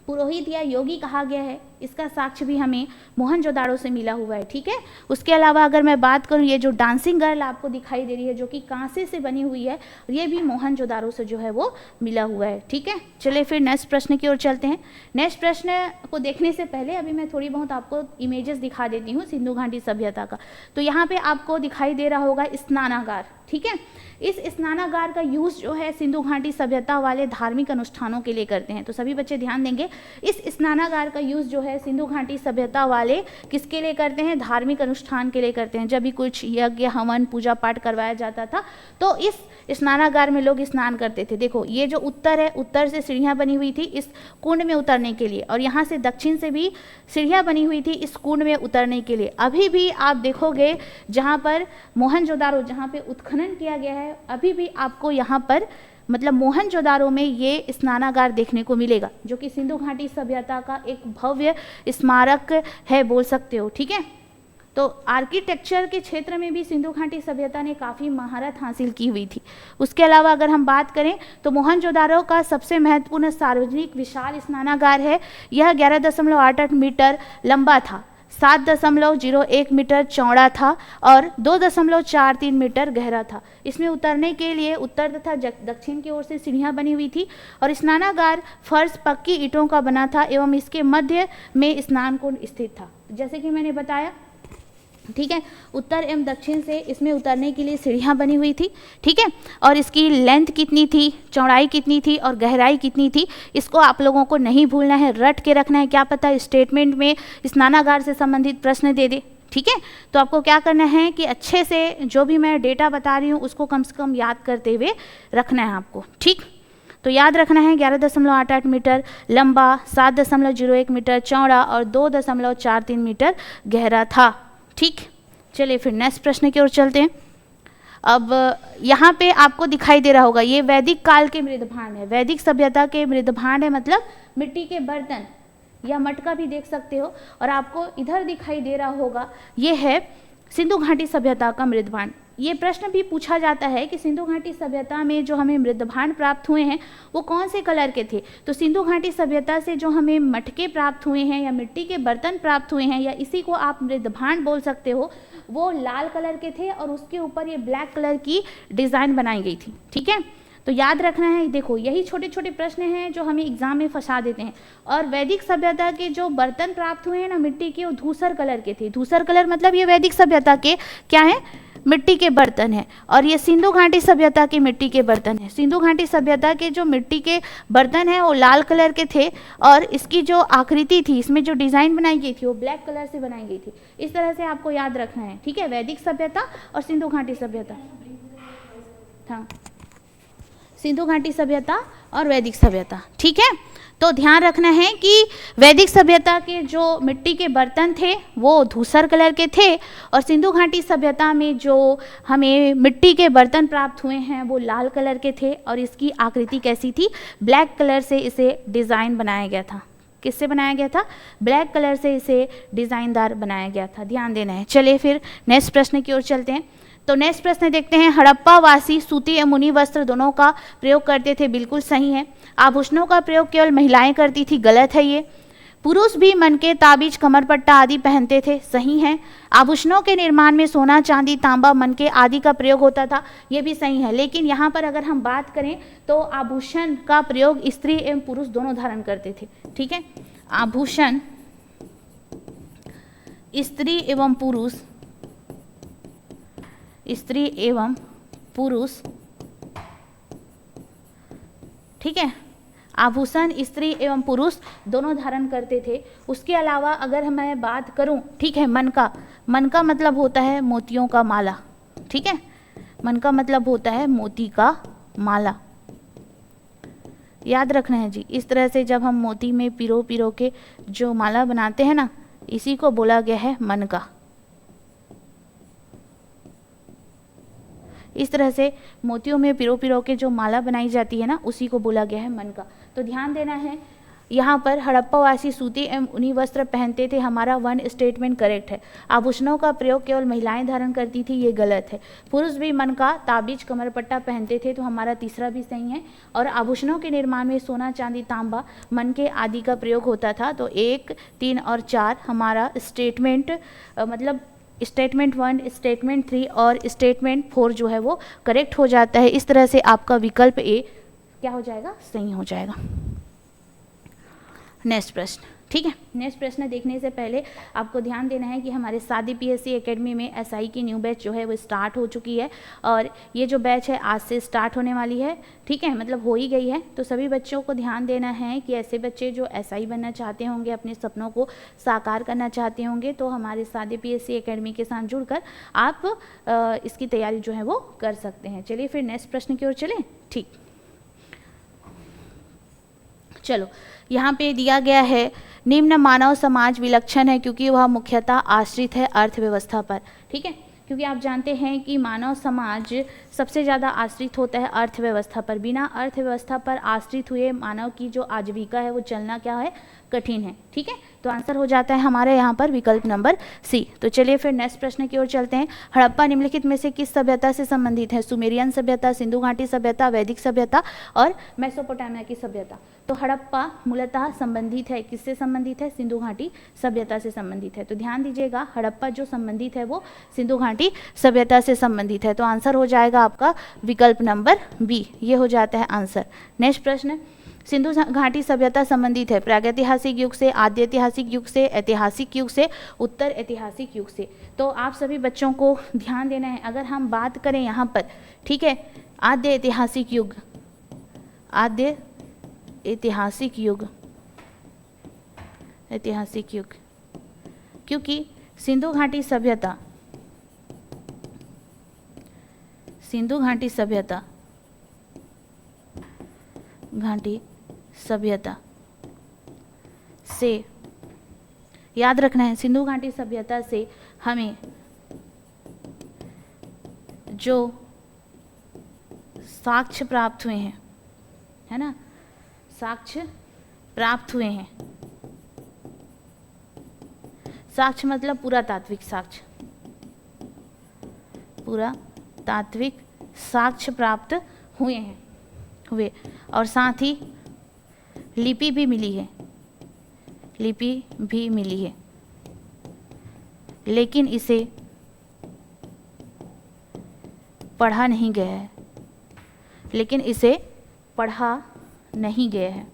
पुरोहित या योगी कहा गया है, इसका साक्ष्य भी हमें मोहनजोदारो से मिला हुआ है, ठीक है। उसके अलावा अगर मैं बात करूं, ये जो डांसिंग गर्ल आपको दिखाई दे रही है जो कि कांसे से बनी हुई है, ये भी मोहनजोदारो से जो है वो मिला हुआ है, ठीक है। चलिए फिर नेक्स्ट प्रश्न की ओर चलते हैं। नेक्स्ट प्रश्न को देखने से पहले अभी मैं थोड़ी बहुत आपको इमेजेस दिखा देती हूँ सिंधु घाटी सभ्यता का। तो यहाँ पे आपको दिखाई दे रहा होगा स्नानागार, ठीक है। इस स्नानागार का यूज जो है सिंधु घाटी सभ्यता वाले धार्मिक अनुष्ठानों के लिए करते हैं। तो सभी बच्चे ध्यान देंगे, इस स्नानागार का यूज जो है सिंधु घाटी सभ्यता वाले किसके लिए करते हैं? धार्मिक अनुष्ठान के लिए करते हैं। जब भी कुछ यज्ञ हवन पूजा पाठ करवाया जाता था तो इस स्नानागार में लोग स्नान करते थे। देखो ये जो उत्तर है, उत्तर से सीढ़ियाँ बनी हुई थी इस कुंड में उतरने के लिए, और यहाँ से दक्षिण से भी सीढ़ियाँ बनी हुई थी इस कुंड में उतरने के लिए। अभी भी आप देखोगे जहाँ पर मोहनजोदारो, जहाँ पे उत्खनन किया गया है, अभी भी आपको यहाँ पर मतलब मोहनजोदारो में ये स्नानागार देखने को मिलेगा, जो कि सिंधु घाटी सभ्यता का एक भव्य स्मारक है बोल सकते हो। ठीक है, तो आर्किटेक्चर के क्षेत्र में भी सिंधु घाटी सभ्यता ने काफ़ी महारत हासिल की हुई थी। उसके अलावा अगर हम बात करें तो मोहनजोदारो का सबसे महत्वपूर्ण सार्वजनिक विशाल स्नानागार है। यह 11.88 मीटर लंबा था, 7.01 मीटर चौड़ा था और 2.43 मीटर गहरा था। इसमें उतरने के लिए उत्तर तथा दक्षिण की ओर से सीढ़ियाँ बनी हुई थी और स्नानागार फर्श पक्की ईंटों का बना था एवं इसके मध्य में स्नान कुंड स्थित था। जैसे कि मैंने बताया, ठीक है, उत्तर एवं दक्षिण से इसमें उतरने के लिए सीढ़ियाँ बनी हुई थी। ठीक है, और इसकी लेंथ कितनी थी, चौड़ाई कितनी थी और गहराई कितनी थी, इसको आप लोगों को नहीं भूलना है, रट के रखना है। क्या पता स्टेटमेंट में स्नानागार से संबंधित प्रश्न दे दे। ठीक है, तो आपको क्या करना है कि अच्छे से जो भी मैं डेटा बता रही हूँ उसको कम से कम याद करते हुए रखना है आपको। ठीक, तो याद रखना है 11.88 मीटर लंबा, 7.01 मीटर चौड़ा और 2.43 मीटर गहरा था। ठीक, चलिए फिर नेक्स्ट प्रश्न की ओर चलते हैं। अब यहाँ पे आपको दिखाई दे रहा होगा, ये वैदिक काल के मृदभांड है, वैदिक सभ्यता के मृदभांड है, मतलब मिट्टी के बर्तन या मटका भी देख सकते हो। और आपको इधर दिखाई दे रहा होगा, ये है सिंधु घाटी सभ्यता का मृदभांड। ये प्रश्न भी पूछा जाता है कि सिंधु घाटी सभ्यता में जो हमें मृदभांड प्राप्त हुए हैं वो कौन से कलर के थे। तो सिंधु घाटी सभ्यता से जो हमें मटके प्राप्त हुए हैं या मिट्टी के बर्तन प्राप्त हुए हैं या इसी को आप मृदभांड बोल सकते हो, वो लाल कलर के थे और उसके ऊपर ये ब्लैक कलर की डिज़ाइन बनाई गई थी। ठीक है, तो याद रखना है। देखो यही छोटे छोटे प्रश्न हैं जो हमें एग्जाम में फंसा देते हैं। और वैदिक सभ्यता के जो बर्तन प्राप्त हुए हैं ना मिट्टी के, वो धूसर कलर के थे। धूसर कलर मतलब ये वैदिक सभ्यता के क्या है, मिट्टी के बर्तन है। और ये सिंधु घाटी सभ्यता के मिट्टी के बर्तन है। सिंधु घाटी सभ्यता के जो मिट्टी के बर्तन है वो लाल कलर के थे और इसकी जो आकृति थी, इसमें जो डिज़ाइन बनाई गई थी वो ब्लैक कलर से बनाई गई थी। इस तरह से आपको याद रखना है। ठीक है, वैदिक सभ्यता और सिंधु घाटी सभ्यता, हाँ, सिंधु घाटी सभ्यता और वैदिक सभ्यता। ठीक है, तो ध्यान रखना है कि वैदिक सभ्यता के जो मिट्टी के बर्तन थे वो धूसर कलर के थे और सिंधु घाटी सभ्यता में जो हमें मिट्टी के बर्तन प्राप्त हुए हैं वो लाल कलर के थे और इसकी आकृति कैसी थी, ब्लैक कलर से इसे डिज़ाइन बनाया गया था। किससे बनाया गया था, ब्लैक कलर से इसे डिज़ाइनदार बनाया गया था। ध्यान देना है। चलिए फिर नेक्स्ट प्रश्न की ओर चलते हैं। तो नेक्स्ट प्रश्न देखते हैं। हड़प्पा वासी सूती एवं ऊनी वस्त्र दोनों का प्रयोग करते थे, बिल्कुल सही है। आभूषणों का प्रयोग केवल महिलाएं करती थी, गलत है ये। पुरुष भी मनके, ताबीज, कमरपट्टा आदि पहनते थे, सही है। आभूषणों के निर्माण में सोना, चांदी, तांबा, मनके आदि का प्रयोग होता था, ये भी सही है। लेकिन यहाँ पर अगर हम बात करें तो आभूषण का प्रयोग स्त्री एवं पुरुष दोनों धारण करते थे। ठीक है, आभूषण स्त्री एवं पुरुष, स्त्री एवं पुरुष, ठीक है, आभूषण स्त्री एवं पुरुष दोनों धारण करते थे। उसके अलावा अगर मैं बात करूं, ठीक है, मन का मतलब होता है मोतियों का माला। ठीक है, मन का मतलब होता है मोती का माला, याद रखना है जी। इस तरह से जब हम मोती में पिरो पिरो के जो माला बनाते हैं ना, इसी को बोला गया है मन का। इस तरह से मोतियों में पिरो पिरो के जो माला बनाई जाती है ना, उसी को बोला गया है मन का। तो ध्यान देना है, यहाँ पर हड़प्पावासी सूती एवं ऊनी वस्त्र पहनते थे, हमारा वन स्टेटमेंट करेक्ट है। आभूषणों का प्रयोग केवल महिलाएं धारण करती थी, ये गलत है। पुरुष भी मन का, ताबीज, कमरपट्टा पहनते थे, तो हमारा तीसरा भी सही है। और आभूषणों के निर्माण में सोना, चांदी, तांबा, मनके आदि का प्रयोग होता था। तो 1, 3 और 4 हमारा स्टेटमेंट मतलब स्टेटमेंट 1, स्टेटमेंट 3 और स्टेटमेंट 4 जो है वो करेक्ट हो जाता है। इस तरह से आपका विकल्प ए क्या हो जाएगा, सही हो जाएगा। नेक्स्ट प्रश्न, ठीक है। नेक्स्ट प्रश्न देखने से पहले आपको ध्यान देना है कि हमारे सादी पीएससी एकेडमी में एसआई की न्यू बैच जो है वो स्टार्ट हो चुकी है और ये जो बैच है आज से स्टार्ट होने वाली है, ठीक है, मतलब हो ही गई है। तो सभी बच्चों को ध्यान देना है कि ऐसे बच्चे जो एसआई बनना चाहते होंगे, अपने सपनों को साकार करना चाहते होंगे, तो हमारे सादी पीएससी एकेडमी के साथ जुड़कर आप इसकी तैयारी जो है वो कर सकते हैं। चलिए फिर नेक्स्ट प्रश्न की ओर चलें। ठीक, चलो यहाँ पे दिया गया है निम्न मानव समाज विलक्षण है क्योंकि वह मुख्यतः आश्रित है अर्थव्यवस्था पर। ठीक है, क्योंकि आप जानते हैं कि मानव समाज सबसे ज़्यादा आश्रित होता है अर्थव्यवस्था पर। बिना अर्थव्यवस्था पर आश्रित हुए मानव की जो आजीविका है वो चलना क्या है, कठिन है। ठीक है, तो आंसर हो जाता है हमारे यहाँ पर विकल्प नंबर सी। तो चलिए फिर नेक्स्ट प्रश्न की ओर चलते हैं। हड़प्पा निम्नलिखित में से किस सभ्यता से संबंधित है? सुमेरियन सभ्यता, सिंधु घाटी सभ्यता, वैदिक सभ्यता और मेसोपोटामिया की सभ्यता। तो हड़प्पा मूलतः संबंधित है, किससे संबंधित है? सिंधु घाटी सभ्यता से संबंधित है। तो ध्यान दीजिएगा, हड़प्पा जो संबंधित है वो सिंधु घाटी सभ्यता से संबंधित है। तो आंसर हो जाएगा आपका विकल्प नंबर बी, ये हो जाता है आंसर। नेक्स्ट प्रश्न, सिंधु घाटी सभ्यता संबंधित है प्रागैतिहासिक युग से, आद्य ऐतिहासिक युग से, ऐतिहासिक युग से, उत्तर ऐतिहासिक युग से। तो आप सभी बच्चों को ध्यान देना है, अगर हम बात करें यहाँ पर, ठीक है, आद्य ऐतिहासिक युग, आद्य ऐतिहासिक युग, ऐतिहासिक युग, क्योंकि सिंधु घाटी सभ्यता, सिंधु घाटी सभ्यता, घाटी सभ्यता से याद रखना है, सिंधु घाटी सभ्यता से हमें जो साक्ष्य प्राप्त हुए हैं, है ना, साक्ष्य प्राप्त हुए हैं, साक्ष्य मतलब पुरातात्विक साक्ष्य, पुरातात्विक साक्ष्य प्राप्त हुए हैं, हुए, और साथ ही लिपि भी मिली है, लिपि भी मिली है, लेकिन इसे पढ़ा नहीं गया है, लेकिन इसे पढ़ा नहीं गया है,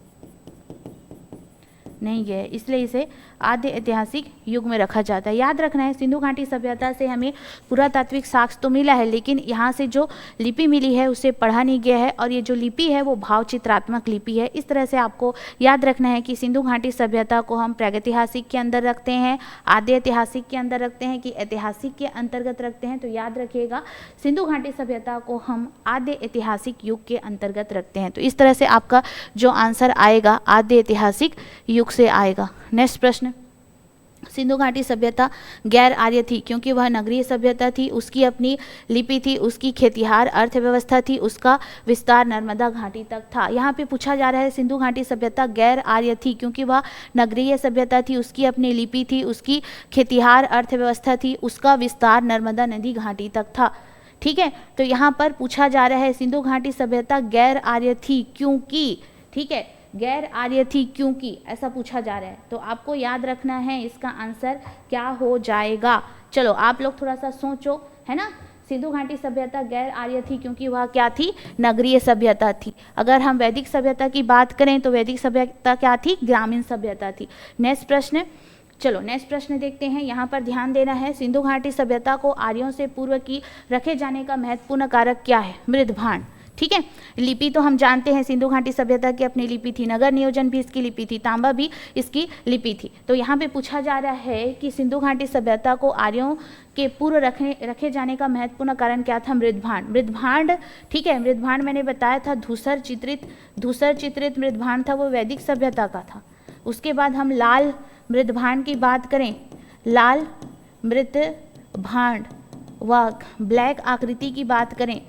नहीं गया है, इसलिए इसे आद्य ऐतिहासिक युग में रखा जाता है। याद रखना है, सिंधु घाटी सभ्यता से हमें पुरातात्विक साक्ष्य तो मिला है, लेकिन यहाँ से जो लिपि मिली है उसे पढ़ा नहीं गया है, और ये जो लिपि है वो भावचित्रात्मक लिपि है। इस तरह से आपको याद रखना है कि सिंधु घाटी सभ्यता को हम प्रागैतिहासिक के अंदर रखते हैं, आद्य ऐतिहासिक के अंदर रखते हैं कि ऐतिहासिक के अंतर्गत रखते हैं। तो याद रखिएगा, सिंधु घाटी सभ्यता को हम आद्य ऐतिहासिक युग के अंतर्गत रखते हैं। तो इस तरह से आपका जो आंसर आएगा आद्य ऐतिहासिक युग से आएगा। नेक्स्ट प्रश्न, सिंधु घाटी सभ्यता गैर आर्य थी क्योंकि वह नगरीय सभ्यता थी, उसकी अपनी लिपि थी, उसकी खेतिहार अर्थव्यवस्था थी, उसका विस्तार नर्मदा घाटी तक था। यहाँ पे पूछा जा रहा है सिंधु घाटी सभ्यता गैर आर्य थी क्योंकि वह नगरीय सभ्यता थी, उसकी अपनी लिपि थी, उसकी खेतिहार अर्थव्यवस्था थी, उसका विस्तार नर्मदा नदी घाटी तक था। ठीक है, तो यहाँ पर पूछा जा रहा है सिंधु घाटी सभ्यता गैर आर्य थी क्योंकि, ठीक है, गैर आर्य थी क्योंकि ऐसा पूछा जा रहा है। तो आपको याद रखना है इसका आंसर क्या हो जाएगा। चलो आप लोग थोड़ा सा सोचो, है ना। सिंधु घाटी सभ्यता गैर आर्य थी क्योंकि वह क्या थी, नगरीय सभ्यता थी। अगर हम वैदिक सभ्यता की बात करें तो वैदिक सभ्यता क्या थी, ग्रामीण सभ्यता थी। नेक्स्ट प्रश्न, चलो नेक्स्ट प्रश्न देखते हैं। यहाँ पर ध्यान देना है, सिंधु घाटी सभ्यता को आर्यों से पूर्व की रखे जाने का महत्वपूर्ण कारक क्या है, मृदभांड। ठीक है, लिपि तो हम जानते हैं सिंधु घाटी सभ्यता की अपनी लिपि थी, नगर नियोजन भी इसकी लिपि थी, तांबा भी इसकी लिपि थी। तो यहाँ पे पूछा जा रहा है कि सिंधु घाटी सभ्यता को आर्यों के पूर्व रखे जाने का महत्वपूर्ण कारण क्या था, मृदभांड। मृदभांड, ठीक है, मृदभांड मैंने बताया था धूसर चित्रित मृदभांड था, वो वैदिक सभ्यता का था। उसके बाद हम लाल मृदभांड की बात करें, लाल मृदभांड व ब्लैक आकृति की बात करें,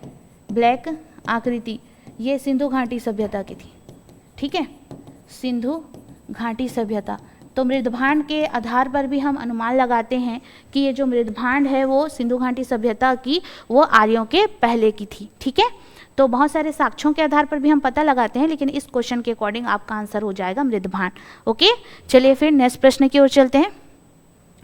ब्लैक आकृति, ये सिंधु घाटी सभ्यता की थी। ठीक है, सिंधु घाटी सभ्यता। तो मृदभांड के आधार पर भी हम अनुमान लगाते हैं कि ये जो मृदभांड है वो सिंधु घाटी सभ्यता की, वो आर्यों के पहले की थी। ठीक है, तो बहुत सारे साक्ष्यों के आधार पर भी हम पता लगाते हैं, लेकिन इस क्वेश्चन के अकॉर्डिंग आपका आंसर हो जाएगा मृदभांड। ओके, चलिए फिर नेक्स्ट प्रश्न की ओर चलते हैं।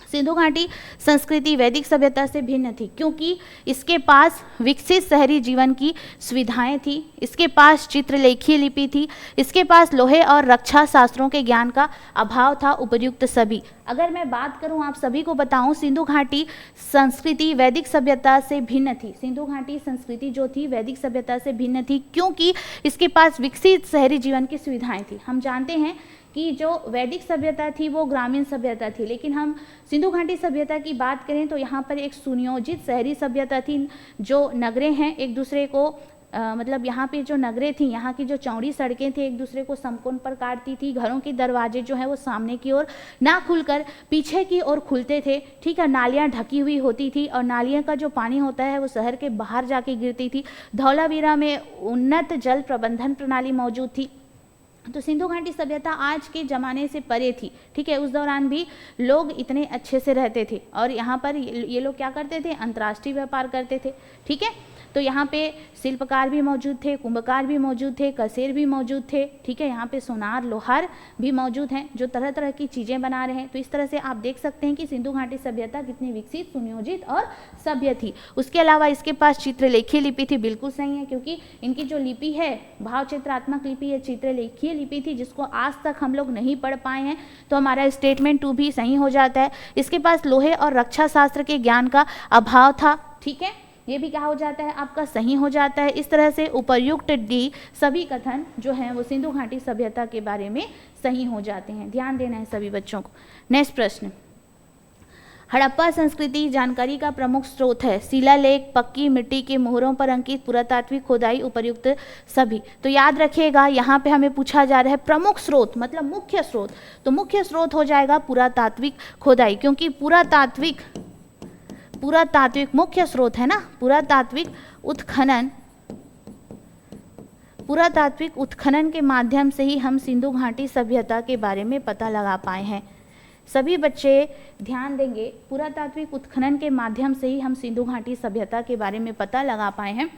सिंधु घाटी संस्कृति वैदिक सभ्यता से भिन्न थी क्योंकि इसके पास विकसित शहरी जीवन की सुविधाएं थी, इसके पास चित्रलेखीय लिपि थी, इसके पास लोहे और रक्षा शास्त्रों के ज्ञान का अभाव था, उपर्युक्त सभी। अगर मैं बात करूं, आप सभी को बताऊं, सिंधु घाटी संस्कृति वैदिक सभ्यता से भिन्न थी। सिंधु घाटी संस्कृति जो थी वैदिक सभ्यता से भिन्न थी क्योंकि इसके पास विकसित शहरी जीवन की सुविधाएं थी। हम जानते हैं कि जो वैदिक सभ्यता थी वो ग्रामीण सभ्यता थी, लेकिन हम सिंधु घाटी सभ्यता की बात करें तो यहाँ पर एक सुनियोजित शहरी सभ्यता थी। जो नगरें हैं एक दूसरे को मतलब यहाँ पे जो नगरें थी, यहाँ की जो चौड़ी सड़कें थी एक दूसरे को समकोण पर काटती थी। घरों के दरवाजे जो है वो सामने की ओर ना खुलकर पीछे की ओर खुलते थे, ठीक है। नालियाँ ढकी हुई होती थी और नालियों का जो पानी होता है वो शहर के बाहर जाके गिरती थी। धौलावीरा में उन्नत जल प्रबंधन प्रणाली मौजूद थी। तो सिंधु घाटी सभ्यता आज के ज़माने से परे थी, ठीक है। उस दौरान भी लोग इतने अच्छे से रहते थे और यहाँ पर ये लोग क्या करते थे, अंतर्राष्ट्रीय व्यापार करते थे, ठीक है। तो यहाँ पे शिल्पकार भी मौजूद थे, कुंभकार भी मौजूद थे, कसेर भी मौजूद थे, ठीक है। यहाँ पे सोनार लोहार भी मौजूद हैं जो तरह तरह की चीज़ें बना रहे हैं। तो इस तरह से आप देख सकते हैं कि सिंधु घाटी सभ्यता कितनी विकसित, सुनियोजित और सभ्य थी। उसके अलावा इसके पास चित्रलेखीय लिपि थी, बिल्कुल सही है, क्योंकि इनकी जो लिपि है भाव चित्रात्मक लिपि है, चित्रलेखीय लिपि थी, जिसको आज तक हम लोग नहीं पढ़ पाए हैं। तो हमारा स्टेटमेंट 2 भी सही हो जाता है। इसके पास लोहे और रक्षा शास्त्र के ज्ञान का अभाव था, ठीक है, ये भी क्या हो जाता है, आपका सही हो जाता है। इस तरह से उपर्युक्त डी सभी कथन जो हैं वो सिंधु घाटी सभ्यता के बारे में सही हो जाते हैं। ध्यान देना है सभी बच्चों को। नेक्स्ट प्रश्न, हड़प्पा संस्कृति जानकारी का प्रमुख स्रोत है। शिलालेख, पक्की मिट्टी के मोहरों पर अंकित पुरातात्विक खोदाई, उपर्युक्त सभी। तो याद रखिएगा यहाँ पे हमें पूछा जा रहा है प्रमुख स्रोत मतलब मुख्य स्रोत। तो मुख्य स्रोत हो जाएगा पुरातात्विक खोदाई, क्योंकि पुरातात्विक मुख्य स्रोत है ना। पुरातात्विक उत्खनन के माध्यम से ही हम सिंधु घाटी सभ्यता के बारे में पता लगा पाए हैं। सभी बच्चे ध्यान देंगे, पुरातात्विक उत्खनन के माध्यम से ही हम सिंधु घाटी सभ्यता के बारे में पता लगा पाए हैं।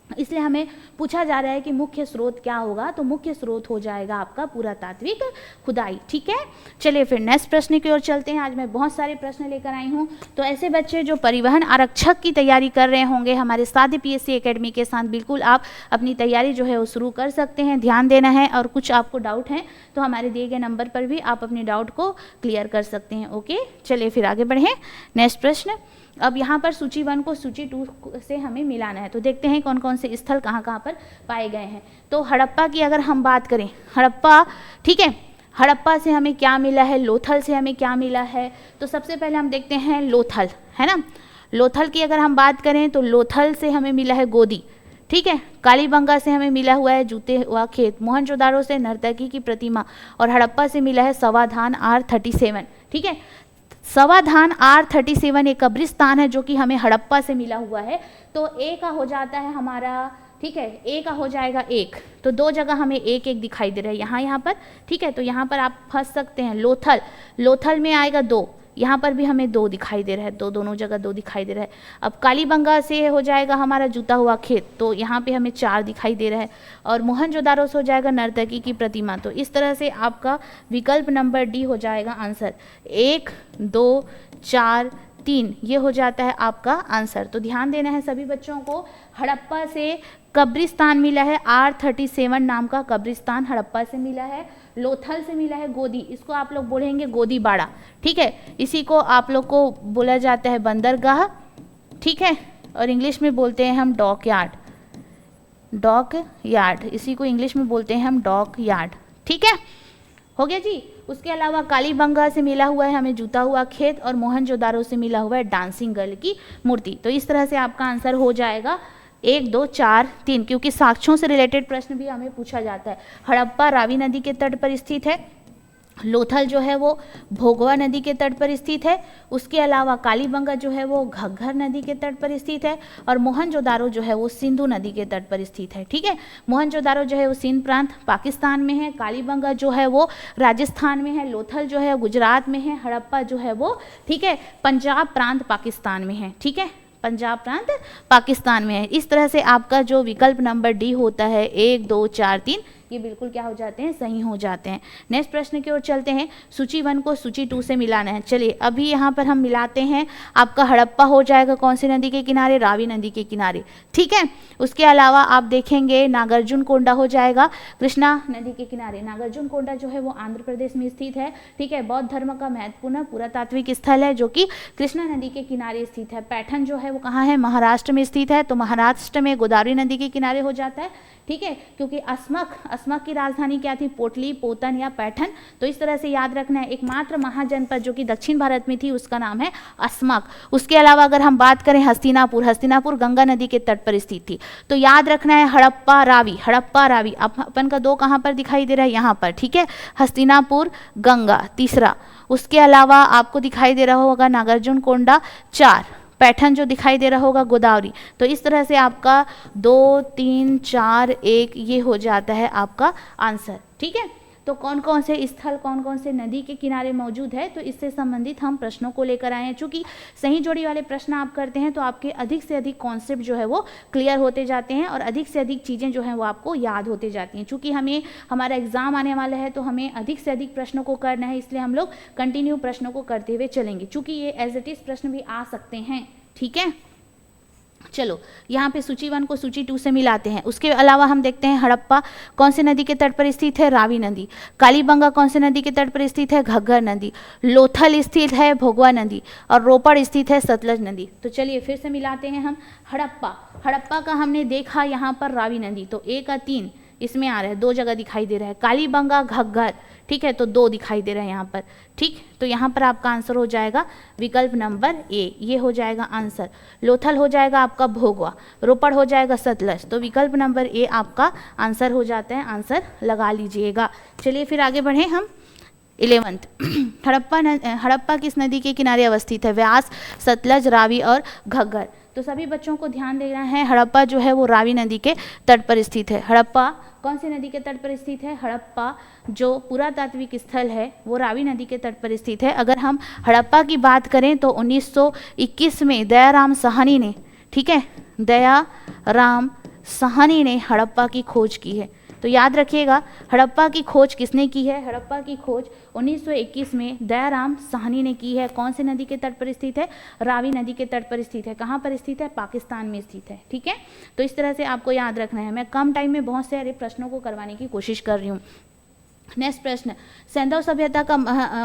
इसलिए हमें पूछा जा रहा है कि मुख्य स्रोत क्या होगा। तो मुख्य स्रोत हो जाएगा आपका पुरातात्विक खुदाई, ठीक है। चलिए फिर नेक्स्ट प्रश्न की ओर चलते हैं। आज मैं बहुत सारे प्रश्न लेकर आई हूँ। तो ऐसे बच्चे जो परिवहन आरक्षक की तैयारी कर रहे होंगे हमारे साथ PSC एकेडमी के साथ, बिल्कुल आप अपनी तैयारी जो है वो शुरू कर सकते हैं। ध्यान देना है, और कुछ आपको डाउट है तो हमारे दिए गए नंबर पर भी आप अपने डाउट को क्लियर कर सकते हैं। ओके, चलिए फिर आगे बढ़ें। नेक्स्ट प्रश्न, अब यहाँ पर सूची 1 को सूची 2 से हमें मिलाना है। तो देखते हैं कौन कौन से स्थल कहाँ कहाँ पर पाए गए हैं। तो हड़प्पा की अगर हम बात करें, हड़प्पा, ठीक है, हड़प्पा से हमें क्या मिला है, लोथल से हमें क्या मिला है। तो सबसे पहले हम देखते हैं लोथल, है ना। लोथल की अगर हम बात करें तो लोथल से हमें मिला है गोदी, ठीक है। कालीबंगा से हमें मिला हुआ है जूते हुआ खेत, मोहनजोदारो से नर्तकी की प्रतिमा, और हड़प्पा से मिला है सवाधान R37, ठीक है। सवाधान R37 एक कब्रिस्तान है जो कि हमें हड़प्पा से मिला हुआ है। तो ए का हो जाता है हमारा, ठीक है, ए का हो जाएगा 1। तो 2 जगह हमें 1-1 दिखाई दे रहा है यहाँ पर, ठीक है। तो यहाँ पर आप फंस सकते हैं। लोथल में आएगा 2, यहाँ पर भी हमें 2 दिखाई दे रहा है, दोनों जगह 2 दिखाई दे रहा है। अब कालीबंगा से हो जाएगा हमारा जूता हुआ खेत, तो यहाँ पे हमें 4 दिखाई दे रहा है। और मोहनजोदारो से हो जाएगा नर्तकी की प्रतिमा। तो इस तरह से आपका विकल्प नंबर डी हो जाएगा आंसर। 1, 2, 4, 3 ये हो जाता है आपका आंसर। तो ध्यान देना है सभी बच्चों को। हड़प्पा से कब्रिस्तान मिला है, R37 नाम का कब्रिस्तान हड़प्पा से मिला है। लोथल से मिला है गोदी, इसको आप लोग बोलेंगे गोदी बाड़ा, ठीक है। इसी को आप लोग को बोला जाता है बंदरगाह, ठीक है। और इंग्लिश में बोलते हैं हम डॉक यार्ड, इसी को इंग्लिश में बोलते हैं हम डॉक यार्ड, ठीक है। हो गया जी। उसके अलावा कालीबंगा से मिला हुआ है हमें जूता हुआ खेत, और मोहनजोदारो से मिला हुआ है डांसिंग गर्ल की मूर्ति। तो इस तरह से आपका आंसर हो जाएगा 1, 2, 4, 3, क्योंकि साक्ष्यों से रिलेटेड प्रश्न भी हमें पूछा जाता है। हड़प्पा रावी नदी के तट पर स्थित है। लोथल जो है वो भोगवा नदी के तट पर स्थित है। उसके अलावा कालीबंगा जो है वो घग्घर नदी के तट पर स्थित है। और मोहनजोदारो जो है वो सिंधु नदी के तट पर स्थित है, ठीक है। मोहनजोदारो जो है वो सिंध प्रांत पाकिस्तान में है, कालीबंगा जो है वो राजस्थान में है, लोथल जो है गुजरात में है, हड़प्पा जो है वो, ठीक है, पंजाब प्रांत पाकिस्तान में है, ठीक है, पंजाब प्रांत पाकिस्तान में है। इस तरह से आपका जो विकल्प नंबर डी होता है 1, 2, 4, 3 ये बिल्कुल क्या हो जाते हैं, सही हो जाते हैं। नेक्स्ट प्रश्न की ओर चलते हैं। सूची 1 को सूची 2 से मिलाना है। चलिए अभी यहाँ पर हम मिलाते हैं। आपका हड़प्पा हो जाएगा कौन सी नदी के किनारे, रावी नदी के किनारे, ठीक है। उसके अलावा आप देखेंगे नागार्जुन कोंडा हो जाएगा कृष्णा नदी के किनारे। नागार्जुन कोंडा जो है वो आंध्र प्रदेश में स्थित है, ठीक है। बौद्ध धर्म का महत्वपूर्ण पुरातात्विक स्थल है जो कि कृष्णा नदी के किनारे स्थित है। पैठन जो है वो कहाँ है, महाराष्ट्र में स्थित है। तो महाराष्ट्र में गोदावरी नदी के किनारे हो जाता है, ठीक है, क्योंकि अस्मक अस्मक की राजधानी क्या थी? पोटली, पोतन या पैठन। तो इस तरह से याद रखना है। एकमात्र महाजनपद जो कि दक्षिण भारत में थी उसका नाम है अस्मक। उसके अलावा अगर हम बात करें हस्तिनापुर, हस्तिनापुर गंगा नदी के तट पर स्थित थी। तो याद रखना है हड़प्पा रावी, हड़प्पा रावी अपन का दो कहाँ पर दिखाई दे रहा है? यहाँ पर, ठीक है, हस्तिनापुर गंगा तीसरा। उसके अलावा आपको दिखाई दे रहा होगा नागार्जुन कोंडा 4, पैठन जो दिखाई दे रहा होगा गोदावरी। तो इस तरह से आपका 2 3 4 1 ये हो जाता है आपका आंसर, ठीक है। तो कौन कौन से स्थल, कौन कौन से नदी के किनारे मौजूद है, तो इससे संबंधित हम प्रश्नों को लेकर आए हैं। चूंकि सही जोड़ी वाले प्रश्न आप करते हैं तो आपके अधिक से अधिक कॉन्सेप्ट जो है वो क्लियर होते जाते हैं और अधिक से अधिक चीज़ें जो हैं वो आपको याद होते जाती हैं। चूंकि हमें हमारा एग्जाम आने वाला है तो हमें अधिक से अधिक प्रश्नों को करना है, इसलिए हम लोग कंटिन्यू प्रश्नों को करते हुए चलेंगे। चूंकि ये एज इट इज प्रश्न भी आ सकते हैं, ठीक है। चलो यहाँ पे सूची 1 को सूची 2 से मिलाते हैं। उसके अलावा हम देखते हैं हड़प्पा कौन सी नदी के तट पर स्थित है? रावी नदी। कालीबंगा कौन सी नदी के तट पर स्थित है? घग्गर नदी। लोथल स्थित है भोगवा नदी और रोपड़ स्थित है सतलज नदी। तो चलिए फिर से मिलाते हैं हम। हड़प्पा, हड़प्पा का हमने देखा यहाँ पर रावी नदी, तो 1 का 3 इसमें आ रहा है, 2 जगह दिखाई दे रहा है। कालीबंगा घग्गर, ठीक है, तो 2 दिखाई दे रहे हैं यहाँ पर, ठीक। तो यहाँ पर आपका आंसर हो जाएगा विकल्प नंबर ए, ये हो जाएगा आंसर। लोथल हो जाएगा आपका भोगवा, रोपड़ हो जाएगा सतलज। तो विकल्प नंबर ए आपका आंसर हो जाता है, आंसर लगा लीजिएगा। चलिए फिर आगे बढ़े हम। 11th हड़प्पा किस नदी के किनारे अवस्थित है? व्यास, सतलज, रावी और घग्गर। तो सभी बच्चों को ध्यान देना है, हड़प्पा जो है वो रावी नदी के तट पर स्थित है। हड़प्पा कौन सी नदी के तट पर स्थित है? हड़प्पा जो पुरातात्विक स्थल है वो रावी नदी के तट पर स्थित है। अगर हम हड़प्पा की बात करें तो 1921 में दयाराम साहनी ने, ठीक है, दयाराम साहनी ने हड़प्पा की खोज की है। तो याद रखिएगा हड़प्पा की खोज किसने की है? हड़प्पा की खोज 1921 में दयाराम साहनी ने की है। कौन सी नदी के तट पर स्थित है? रावी नदी के तट पर स्थित है। कहाँ पर स्थित है? पाकिस्तान में स्थित है, ठीक है। तो इस तरह से आपको याद रखना है। मैं कम टाइम में बहुत सारे प्रश्नों को करवाने की कोशिश कर रही हूँ। नेक्स्ट प्रश्न, सैंधव सभ्यता का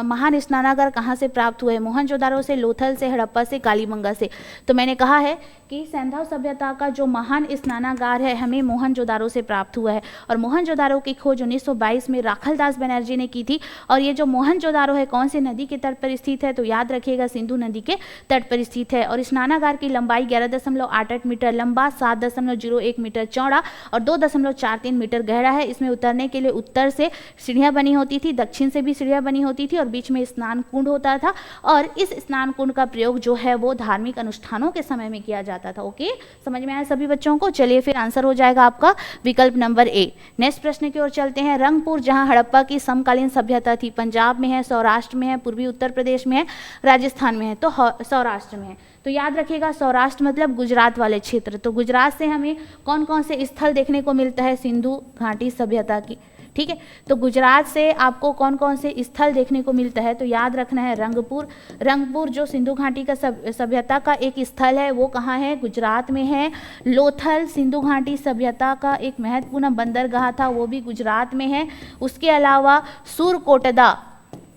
महान स्नानागार कहाँ से प्राप्त हुआ है? मोहनजोदारो से, लोथल से, हड़प्पा से, कालीबंगा से। तो मैंने कहा है कि सैंधव सभ्यता का जो महान स्नानागार है हमें मोहनजोदारो से प्राप्त हुआ है और मोहनजोदारो की खोज 1922 में राखलदास बनर्जी ने की थी। और ये जो मोहनजोदारो है कौन सी नदी के तट पर स्थित है? तो याद रखिएगा सिंधु नदी के तट पर स्थित है। और स्नानागार की लंबाई 11.88 मीटर लंबा, 7.01 मीटर चौड़ा और 2.43 मीटर गहरा है। इसमें उतरने के लिए उत्तर से सीढ़ियाँ बनी होती थी, दक्षिण से भी सीढ़ियाँ बनी होती थी और बीच में स्नान कुंड होता था। और इस स्नान कुंड का प्रयोग जो है वो धार्मिक अनुष्ठानों के समय में किया जाता था। ओके, समझ में आया सभी बच्चों को? चलिए फिर आंसर हो जाएगा आपका विकल्प नंबर ए। नेक्स्ट प्रश्न की ओर चलते हैं। रंगपुर जहां हड़प्पा की समकालीन सभ्यता थी, पंजाब में है, सौराष्ट्र में है, पूर्वी उत्तर प्रदेश में है, राजस्थान में है। तो सौराष्ट्र में है। तो याद रखिएगा सौराष्ट्र मतलब गुजरात वाले क्षेत्र। तो गुजरात से हमें कौन कौन से स्थल देखने को मिलता है? सिंधु घाटी सभ्यता की, ठीक है। तो गुजरात से आपको कौन कौन से स्थल देखने को मिलता है? तो याद रखना है रंगपुर। रंगपुर जो सिंधु घाटी का सभ्यता का एक स्थल है वो कहाँ है? गुजरात में है। लोथल सिंधु घाटी सभ्यता का एक महत्वपूर्ण बंदरगाह था, वो भी गुजरात में है। उसके अलावा सुरकोटदा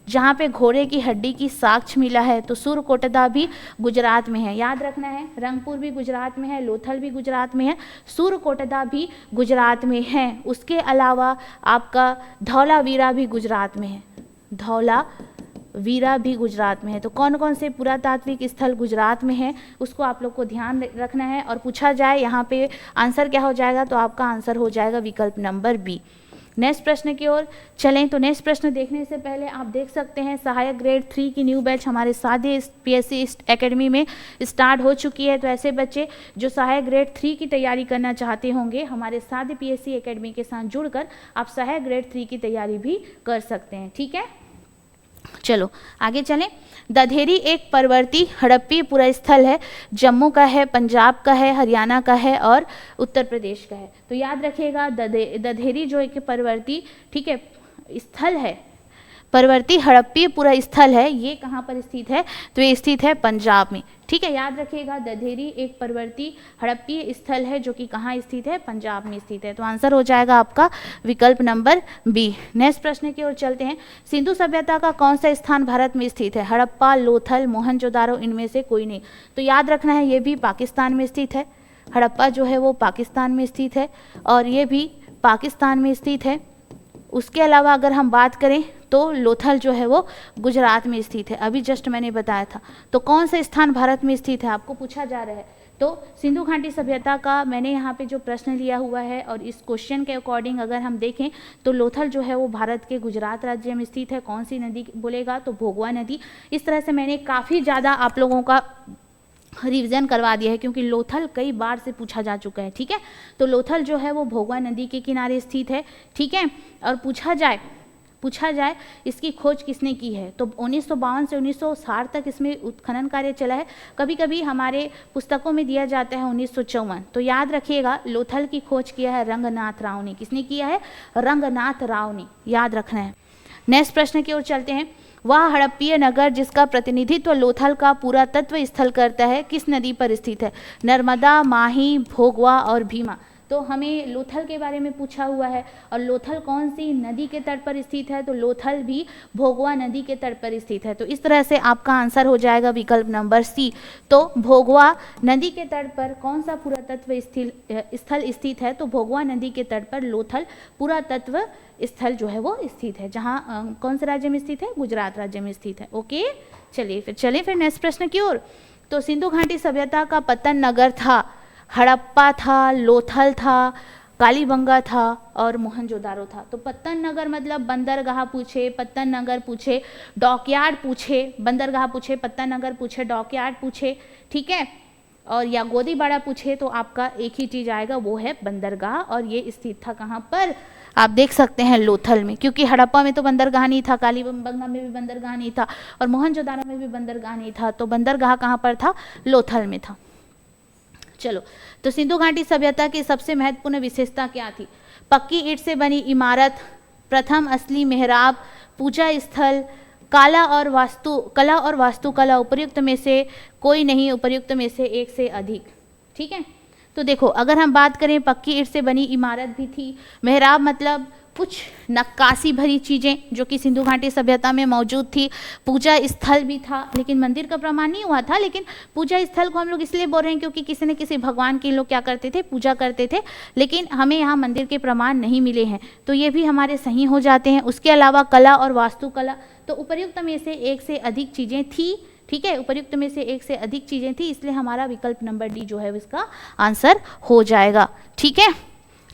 जहाँ पे घोड़े की हड्डी की साक्ष्य मिला है, तो सुरकोटदा भी गुजरात में है। याद रखना है रंगपुर भी गुजरात में है, लोथल भी गुजरात में है, सुरकोटदा भी गुजरात में है। उसके अलावा आपका धौलावीरा भी गुजरात में है, धौलावीरा भी गुजरात में है। तो कौन कौन से पुरातात्विक स्थल गुजरात में है उसको आप लोग को ध्यान रखना है। और पूछा जाए यहाँ पे आंसर क्या हो जाएगा? तो आपका आंसर हो जाएगा विकल्प नंबर बी। नेक्स्ट प्रश्न की ओर चलें। तो नेक्स्ट प्रश्न देखने से पहले आप देख सकते हैं सहायक ग्रेड 3 की न्यू बैच हमारे सादे पीएससी एकेडमी में स्टार्ट हो चुकी है। तो ऐसे बच्चे जो सहायक ग्रेड 3 की तैयारी करना चाहते होंगे हमारे सादे पीएससी एकेडमी के साथ जुड़कर आप सहायक ग्रेड 3 की तैयारी भी कर सकते हैं, ठीक है। चलो आगे चलें। दधेरी एक परवर्ती हड़प्पी पुरास्थल है, जम्मू का है, पंजाब का है, हरियाणा का है और उत्तर प्रदेश का है। तो याद रखिएगा दधेरी जो एक परवर्ती, ठीक है, स्थल है, परवर्ती हड़प्पी पुरास्थल है, ये कहाँ पर स्थित है? तो ये स्थित है पंजाब में, ठीक है। याद रखिएगा दधेरी एक परवर्ती हड़प्पी स्थल है जो कि कहाँ स्थित है? पंजाब में स्थित है। तो आंसर हो जाएगा आपका विकल्प नंबर बी। नेक्स्ट प्रश्न की ओर चलते हैं। सिंधु सभ्यता का कौन सा स्थान भारत में स्थित है? हड़प्पा, लोथल, मोहनजोदारो, इनमें से कोई नहीं। तो याद रखना है ये भी पाकिस्तान में स्थित है। हड़प्पा जो है वो पाकिस्तान में स्थित है और ये भी पाकिस्तान में स्थित है। उसके अलावा अगर हम बात करें तो लोथल जो है वो गुजरात में स्थित है, अभी जस्ट मैंने बताया था। तो कौन सा स्थान भारत में स्थित है आपको पूछा जा रहा है। तो सिंधु घाटी सभ्यता का मैंने यहाँ पे जो प्रश्न लिया हुआ है और इस क्वेश्चन के अकॉर्डिंग अगर हम देखें तो लोथल जो है वो भारत के गुजरात राज्य में स्थित है। कौन सी नदी बोलेगा तो भोगवा नदी। इस तरह से मैंने काफ़ी ज़्यादा आप लोगों का रिवीजन करवा दिया है क्योंकि लोथल कई बार से पूछा जा चुका है, ठीक है। तो लोथल जो है वो भोगवा नदी के किनारे स्थित है, ठीक है। और पूछा जाए इसकी खोज किसने की है तो 1952 से 1960 तक इसमें उत्खनन कार्य चला है। कभी कभी हमारे पुस्तकों में दिया जाता है 1954। तो याद रखिएगा लोथल की खोज किया है रंगनाथ राव ने। किसने किया है? रंगनाथ राव ने, याद रखना है। नेक्स्ट प्रश्न की ओर चलते हैं। वह हड़प्पीय नगर जिसका प्रतिनिधित्व लोथल का पुरातत्व स्थल करता है किस नदी पर स्थित है? नर्मदा, माही, भोगवा और भीमा। तो हमें लोथल के बारे में पूछा हुआ है और लोथल कौन सी नदी के तट पर स्थित है तो लोथल भी भोगवा नदी के तट पर स्थित है। तो इस तरह से आपका आंसर हो जाएगा विकल्प नंबर सी। तो भोगवा नदी के तट पर कौन सा पुरातत्व स्थल स्थित है तो भोगवा नदी के तट पर लोथल पुरातत्व स्थल जो है वो स्थित है, जहाँ कौन से राज्य में स्थित है? गुजरात राज्य में स्थित है। ओके, चलिए फिर नेक्स्ट प्रश्न की ओर। तो सिंधु घाटी सभ्यता का पतन नगर था, हड़प्पा था, लोथल था, कालीबंगा था और मोहनजोदारो था। तो पत्तन नगर मतलब बंदरगाह पूछे, पत्तन नगर पूछे, डॉकयार्ड पूछे, बंदरगाह पूछे, पत्तन नगर पूछे, डॉकयार्ड पूछे, ठीक है, और या गोदीबाड़ा पूछे तो आपका एक ही चीज़ आएगा, वो है बंदरगाह। और ये स्थित था कहाँ पर? आप देख सकते हैं लोथल में, क्योंकि हड़प्पा में तो बंदरगाह नहीं था, कालीबंगा में भी बंदरगाह नहीं था और मोहनजोदारो में भी बंदरगाह नहीं था। तो बंदरगाह कहाँ पर था? लोथल में था। चलो, तो सिंधु घाटी सभ्यता की सबसे महत्वपूर्ण विशेषता क्या थी? पक्की ईंट से बनी इमारत, प्रथम असली मेहराब, पूजा स्थल, कला और वास्तुकला, उपर्युक्त में से कोई नहीं, उपर्युक्त में से एक से अधिक, ठीक है। तो देखो, अगर हम बात करें पक्की ईंट से बनी इमारत भी थी, मेहराब मतलब कुछ नक्काशी भरी चीज़ें जो कि सिंधु घाटी सभ्यता में मौजूद थी, पूजा स्थल भी था, लेकिन मंदिर का प्रमाण नहीं हुआ था। लेकिन पूजा स्थल को हम लोग इसलिए बोल रहे हैं क्योंकि किसी न किसी भगवान के लोग क्या करते थे? पूजा करते थे, लेकिन हमें यहाँ मंदिर के प्रमाण नहीं मिले हैं, तो ये भी हमारे सही हो जाते हैं। उसके अलावा कला और वास्तुकला, तो उपर्युक्त में से एक से अधिक चीज़ें थी, ठीक है, उपर्युक्त में से एक से अधिक चीज़ें थी, इसलिए हमारा विकल्प नंबर डी जो है इसका आंसर हो जाएगा, ठीक है।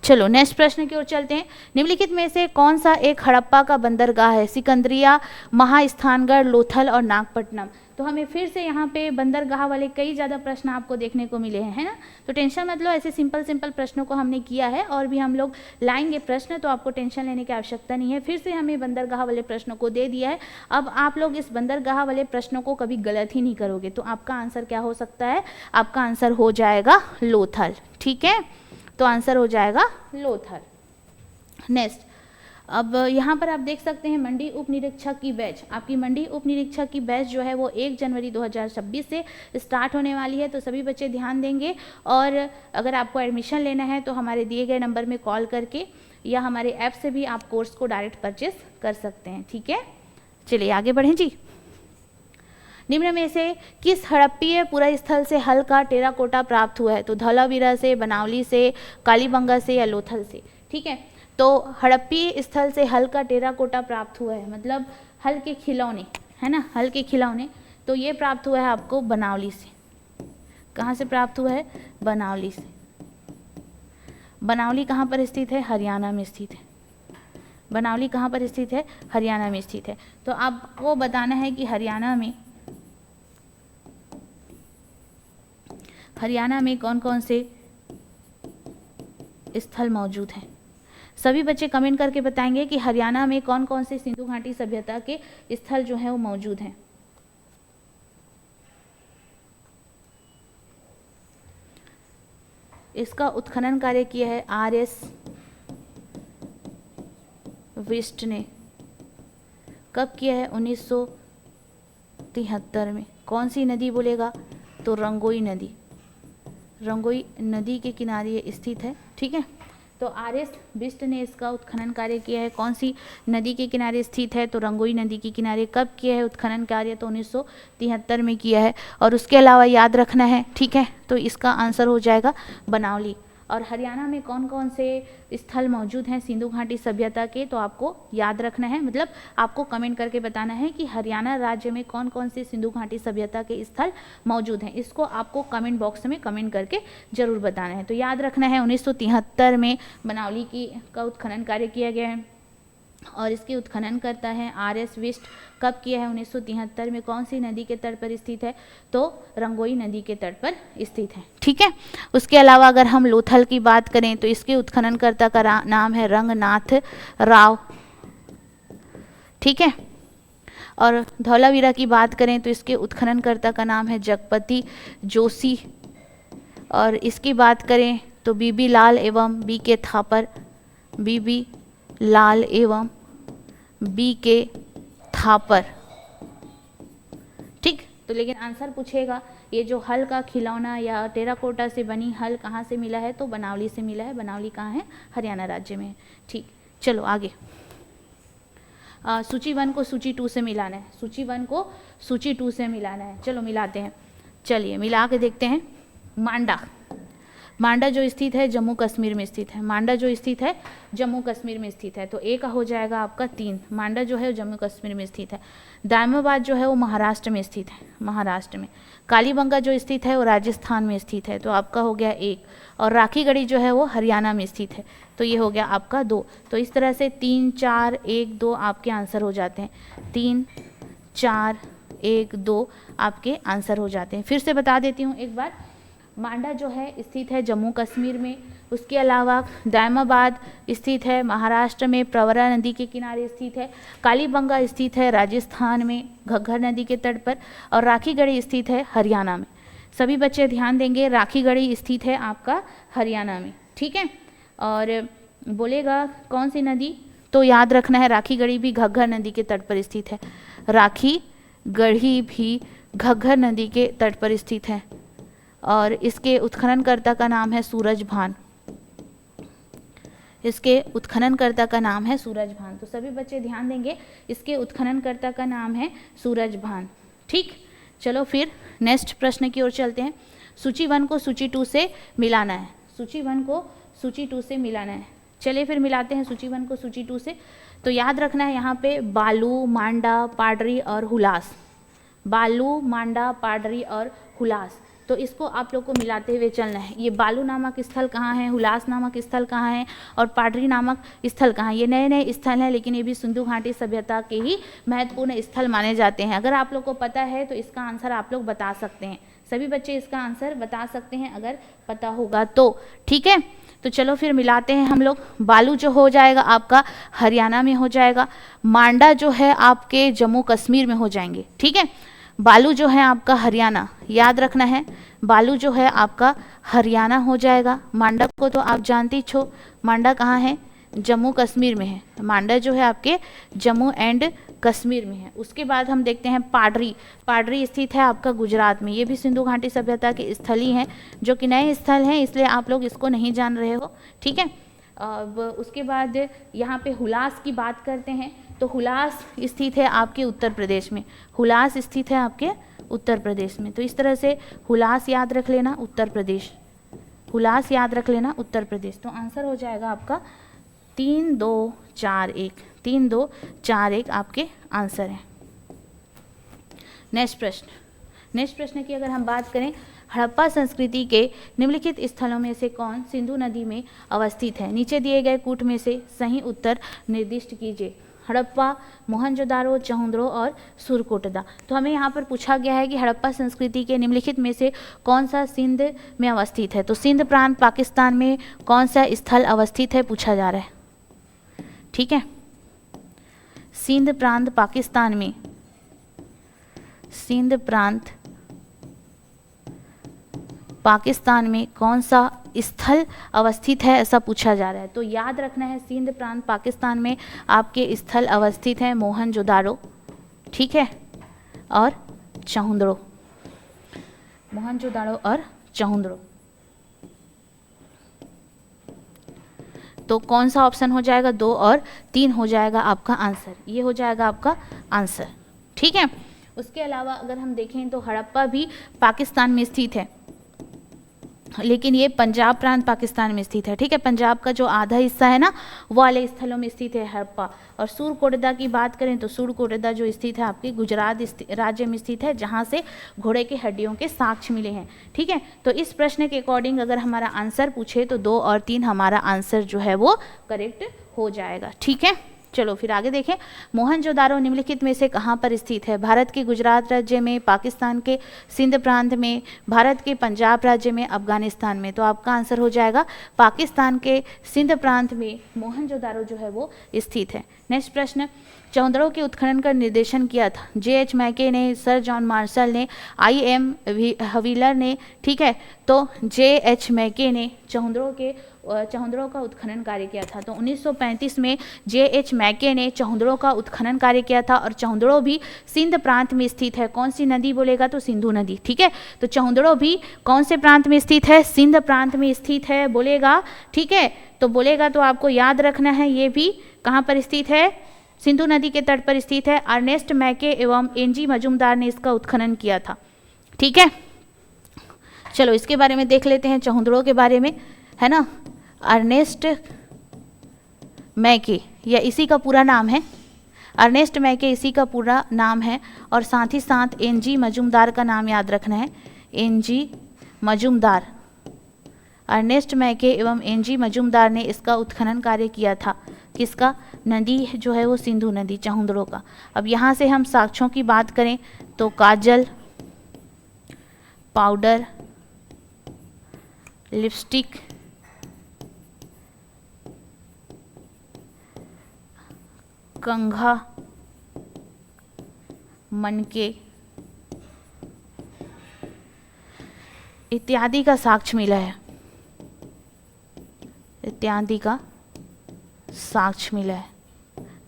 चलो नेक्स्ट प्रश्न की ओर चलते हैं। निम्नलिखित में से कौन सा एक हड़प्पा का बंदरगाह है? सिकंदरिया, महास्थानगढ़, लोथल और नागपट्टनम। तो हमें फिर से यहाँ पे बंदरगाह वाले कई ज़्यादा प्रश्न आपको देखने को मिले हैं, है ना। तो टेंशन मत लो, ऐसे सिंपल प्रश्नों को हमने किया है और भी हम लोग लाएंगे प्रश्न, तो आपको टेंशन लेने की आवश्यकता नहीं है। फिर से हमें बंदरगाह वाले प्रश्नों को दे दिया है। अब आप लोग इस बंदरगाह वाले प्रश्नों को कभी गलत ही नहीं करोगे, तो आपका आंसर क्या हो सकता है? आपका आंसर हो जाएगा लोथल, ठीक है। तो आंसर हो जाएगा लोथल। नेक्स्ट, अब यहाँ पर आप देख सकते हैं मंडी उप निरीक्षक की बैच। आपकी मंडी उप निरीक्षक की बैच जो है वो 1 जनवरी 2026 से स्टार्ट होने वाली है, तो सभी बच्चे ध्यान देंगे। और अगर आपको एडमिशन लेना है तो हमारे दिए गए नंबर में कॉल करके या हमारे ऐप से भी आप कोर्स को डायरेक्ट परचेस कर सकते हैं, ठीक है। चलिए आगे बढ़ें जी। निम्न में से किस हड़प्पीय पुरास्थल से हल का टेराकोटा प्राप्त हुआ है? तो धौलावीरा से, बनावली से, कालीबंगा से या लोथल से, ठीक है। तो हड़प्पीय स्थल से हल का टेराकोटा प्राप्त हुआ है, मतलब हल के खिलौने, है ना, हल के खिलौने। तो ये प्राप्त हुआ है आपको बनावली से। कहाँ से प्राप्त हुआ है? बनावली से। बनावली कहाँ पर स्थित है? हरियाणा में स्थित है। बनावली कहाँ पर स्थित है? हरियाणा में स्थित है। तो आपको बताना है कि हरियाणा में कौन कौन से स्थल मौजूद हैं। सभी बच्चे कमेंट करके बताएंगे कि हरियाणा में कौन कौन से सिंधु घाटी सभ्यता के स्थल जो हैं वो मौजूद हैं। इसका उत्खनन कार्य किया है R.S. विस्ट ने। कब किया है? 1973 में। कौन सी नदी बोलेगा? तो रंगोई नदी। रंगोई नदी के किनारे ये स्थित है, ठीक है। तो R.S. विस्ट ने इसका उत्खनन कार्य किया है। कौन सी नदी के किनारे स्थित है? तो रंगोई नदी के किनारे। कब किया है उत्खनन कार्य? तो 1973 में किया है। और उसके अलावा याद रखना है, ठीक है, तो इसका आंसर हो जाएगा बनावली। और हरियाणा में कौन कौन से स्थल मौजूद हैं सिंधु घाटी सभ्यता के, तो आपको याद रखना है, मतलब आपको कमेंट करके बताना है कि हरियाणा राज्य में कौन कौन से सिंधु घाटी सभ्यता के स्थल मौजूद हैं। इसको आपको कमेंट बॉक्स में कमेंट करके जरूर बताना है। तो याद रखना है 1973 में बनावली का उत्खनन कार्य किया गया है और इसके उत्खनन करता है RS विस्ट। कब किया है? 1973 में। कौन सी नदी के तट पर स्थित है? तो रंगोई नदी के तट पर स्थित है। ठीक है। उसके अलावा अगर हम लोथल की बात करें तो इसके उत्खननकर्ता का नाम है रंगनाथ राव। ठीक है। और धौलावीरा की बात करें तो इसके उत्खननकर्ता का नाम है जगपति जोशी। और इसकी बात करें तो बीबी लाल एवं BK थापर, बीबी लाल एवं BK थापर। ठीक। तो लेकिन आंसर पूछेगा ये जो हल का खिलौना या टेराकोटा से बनी हल कहाँ से मिला है? तो बनावली से मिला है। बनावली कहाँ है? हरियाणा राज्य में है। ठीक, चलो आगे। सूची 1 को सूची 2 से मिलाना है। सूची 1 को सूची 2 से मिलाना है। चलो मिलाते हैं। चलिए मिला के देखते हैं। मांडा जो स्थित है जम्मू कश्मीर में स्थित है। मांडा जो स्थित है जम्मू कश्मीर में स्थित है, तो ए का हो जाएगा आपका 3। मांडा जो है वो जम्मू कश्मीर में स्थित है। दायमाबाद जो है वो महाराष्ट्र में स्थित है, महाराष्ट्र में। कालीबंगा जो स्थित है वो राजस्थान में स्थित है, तो आपका हो गया 1। और राखीगढ़ी जो है वो हरियाणा में स्थित है, तो ये हो गया आपका 2। तो इस तरह से 3, 4, 1, 2 आपके आंसर हो जाते हैं। 3, 4, 1, 2 आपके आंसर हो जाते हैं। फिर से बता देती हूँ एक बार। मांडा जो है स्थित है जम्मू कश्मीर में। उसके अलावा दायमाबाद स्थित है महाराष्ट्र में, प्रवरा नदी के किनारे स्थित है। कालीबंगा स्थित है राजस्थान में, घग्गर नदी के तट पर। और राखीगढ़ी स्थित है हरियाणा में। सभी बच्चे ध्यान देंगे, राखीगढ़ी स्थित है आपका हरियाणा में। ठीक है। और बोलेगा कौन सी नदी, तो याद रखना है राखीगढ़ी भी घग्गर नदी के तट पर स्थित है। राखीगढ़ी भी घग्गर नदी के तट पर स्थित है और इसके उत्खननकर्ता का नाम है सूरजभान। इसके उत्खननकर्ता का नाम है सूरजभान। तो सभी बच्चे ध्यान देंगे, इसके उत्खननकर्ता का नाम है सूरजभान। ठीक। चलो फिर नेक्स्ट प्रश्न की ओर चलते हैं। सूची 1 को सूची 2 से मिलाना है। सूची 1 को सूची 2 से मिलाना है। चलिए फिर मिलाते हैं सूची 1 को सूची 2 से। तो याद रखना है यहाँ पे बालू, मांडा, पाडरी और हुलास। बालू, मांडा, पाडरी और हुलास, तो इसको आप लोग को मिलाते हुए चलना है। ये बालू नामक स्थल कहाँ है, हुलास नामक स्थल कहाँ है और पाडरी नामक स्थल कहाँ है। ये नए नए स्थल हैं, लेकिन ये भी सिंधु घाटी सभ्यता के ही महत्वपूर्ण स्थल माने जाते हैं। अगर आप लोग को पता है तो इसका आंसर आप लोग बता सकते हैं। सभी बच्चे इसका आंसर बता सकते हैं अगर पता होगा तो। ठीक है। तो चलो फिर मिलाते हैं हम लोग। बालू जो हो जाएगा आपका हरियाणा में हो जाएगा। मांडा जो है आपके जम्मू कश्मीर में हो जाएंगे। ठीक है। बालू जो है आपका हरियाणा, याद रखना है बालू जो है आपका हरियाणा हो जाएगा। मांडा को तो आप जानती छो, मांडा कहाँ है, जम्मू कश्मीर में है। मांडा जो है आपके जम्मू एंड कश्मीर में है। उसके बाद हम देखते हैं पाडरी। पाडरी स्थित है आपका गुजरात में। ये भी सिंधु घाटी सभ्यता के स्थल ही हैं, जो कि नए स्थल हैं, इसलिए आप लोग इसको नहीं जान रहे हो। ठीक है। अब उसके बाद यहाँ पे हुलास की बात करते हैं। तो हुलास स्थित है आपके उत्तर प्रदेश में। हुलास स्थित है आपके उत्तर प्रदेश में। तो इस तरह से हुलास याद रख लेना, उत्तर प्रदेश। हुलास याद रख लेना, उत्तर प्रदेश। तो आंसर हो जाएगा आपका 3, 2, 4, 1। 3, 2, 4, 1 आपके आंसर हैं। नेक्स्ट प्रश्न की अगर हम बात करें, हड़प्पा संस्कृति के निम्नलिखित स्थलों में से कौन सिंधु नदी में अवस्थित है? नीचे दिए गए कूट में से सही उत्तर निर्दिष्ट कीजिए। हड़प्पा, मोहनजोदारो, चहुंद्रो और सुरकोटदा। तो हमें यहाँ पर पूछा गया है कि हड़प्पा संस्कृति के निम्नलिखित में से कौन सा सिंध में अवस्थित है। तो सिंध प्रांत पाकिस्तान में कौन सा स्थल अवस्थित है पूछा जा रहा है। ठीक है। सिंध प्रांत पाकिस्तान में, सिंध प्रांत पाकिस्तान में कौन सा स्थल अवस्थित है, ऐसा पूछा जा रहा है। तो याद रखना है सिंध प्रांत पाकिस्तान में आपके स्थल अवस्थित है मोहनजोदारो, ठीक है, और चहुंद्रो। मोहनजोदारो और चहुंद्रो। तो कौन सा ऑप्शन हो जाएगा? 2 और 3 हो जाएगा आपका आंसर। ये हो जाएगा आपका आंसर। ठीक है। उसके अलावा अगर हम देखें तो हड़प्पा भी पाकिस्तान में स्थित है। लेकिन ये पंजाब प्रांत पाकिस्तान में स्थित है। ठीक है, पंजाब का जो आधा हिस्सा है ना वो वाले स्थलों में स्थित है हड़प्पा। और सूरकोटदा की बात करें तो सूरकोटदा जो स्थित है आपके गुजरात राज्य में स्थित है, जहाँ से घोड़े की हड्डियों के साक्ष्य मिले हैं। ठीक है, तो इस प्रश्न के अकॉर्डिंग अगर हमारा आंसर पूछे तो 2 और 3 हमारा आंसर जो है वो करेक्ट हो जाएगा। ठीक है, चलो फिर आगे देखें। मोहनजोदारो निम्नलिखित में से कहाँ पर स्थित है? भारत के गुजरात राज्य में, पाकिस्तान के सिंध प्रांत में, भारत के पंजाब राज्य में, अफगानिस्तान में। तो आपका आंसर हो जाएगा पाकिस्तान के सिंध प्रांत में मोहनजोदारो जो है वो स्थित है। नेक्स्ट प्रश्न, चौंदड़ों के उत्खनन का निर्देशन किया था J.H. मैके ने, सर जॉन मार्शल ने, I.M. हवीलर ने। ठीक है, तो J.H. मैके ने चौंदड़ों का उत्खनन कार्य किया था। तो 1935 में J.H. मैके ने चौंदड़ों का उत्खनन कार्य किया था। और चौंदड़ों भी सिंध प्रांत में स्थित है। कौन सी नदी बोलेगा तो सिंधु नदी। ठीक है, तो चौंदड़ों भी कौन से प्रांत में स्थित है? सिंध प्रांत में स्थित है बोलेगा। ठीक है, तो बोलेगा तो आपको याद रखना है ये भी कहाँ पर स्थित है? सिंधु नदी के तट पर स्थित है। अर्नेस्ट मैके एवं N.G. मजूमदार ने इसका उत्खनन किया था। ठीक है, चलो इसके बारे में देख लेते हैं, चौंदड़ों के बारे में, है ना। अर्नेस्ट मैके, या इसी का पूरा नाम है, अर्नेस्ट मैके इसी का पूरा नाम है। और साथ ही साथ N.G. मजूमदार का नाम याद रखना है, N.G. मजूमदार। अर्नेस्ट मैके एवं N.G. मजूमदार ने इसका उत्खनन कार्य किया था। किसका? नदी जो है वो सिंधु नदी, चौंदड़ों का। अब यहाँ से हम साक्ष्यों की बात करें तो काजल, पाउडर, लिपस्टिक, कंघा, मनके इत्यादि का साक्ष्य मिला है, इत्यादि का साक्ष्य मिला है।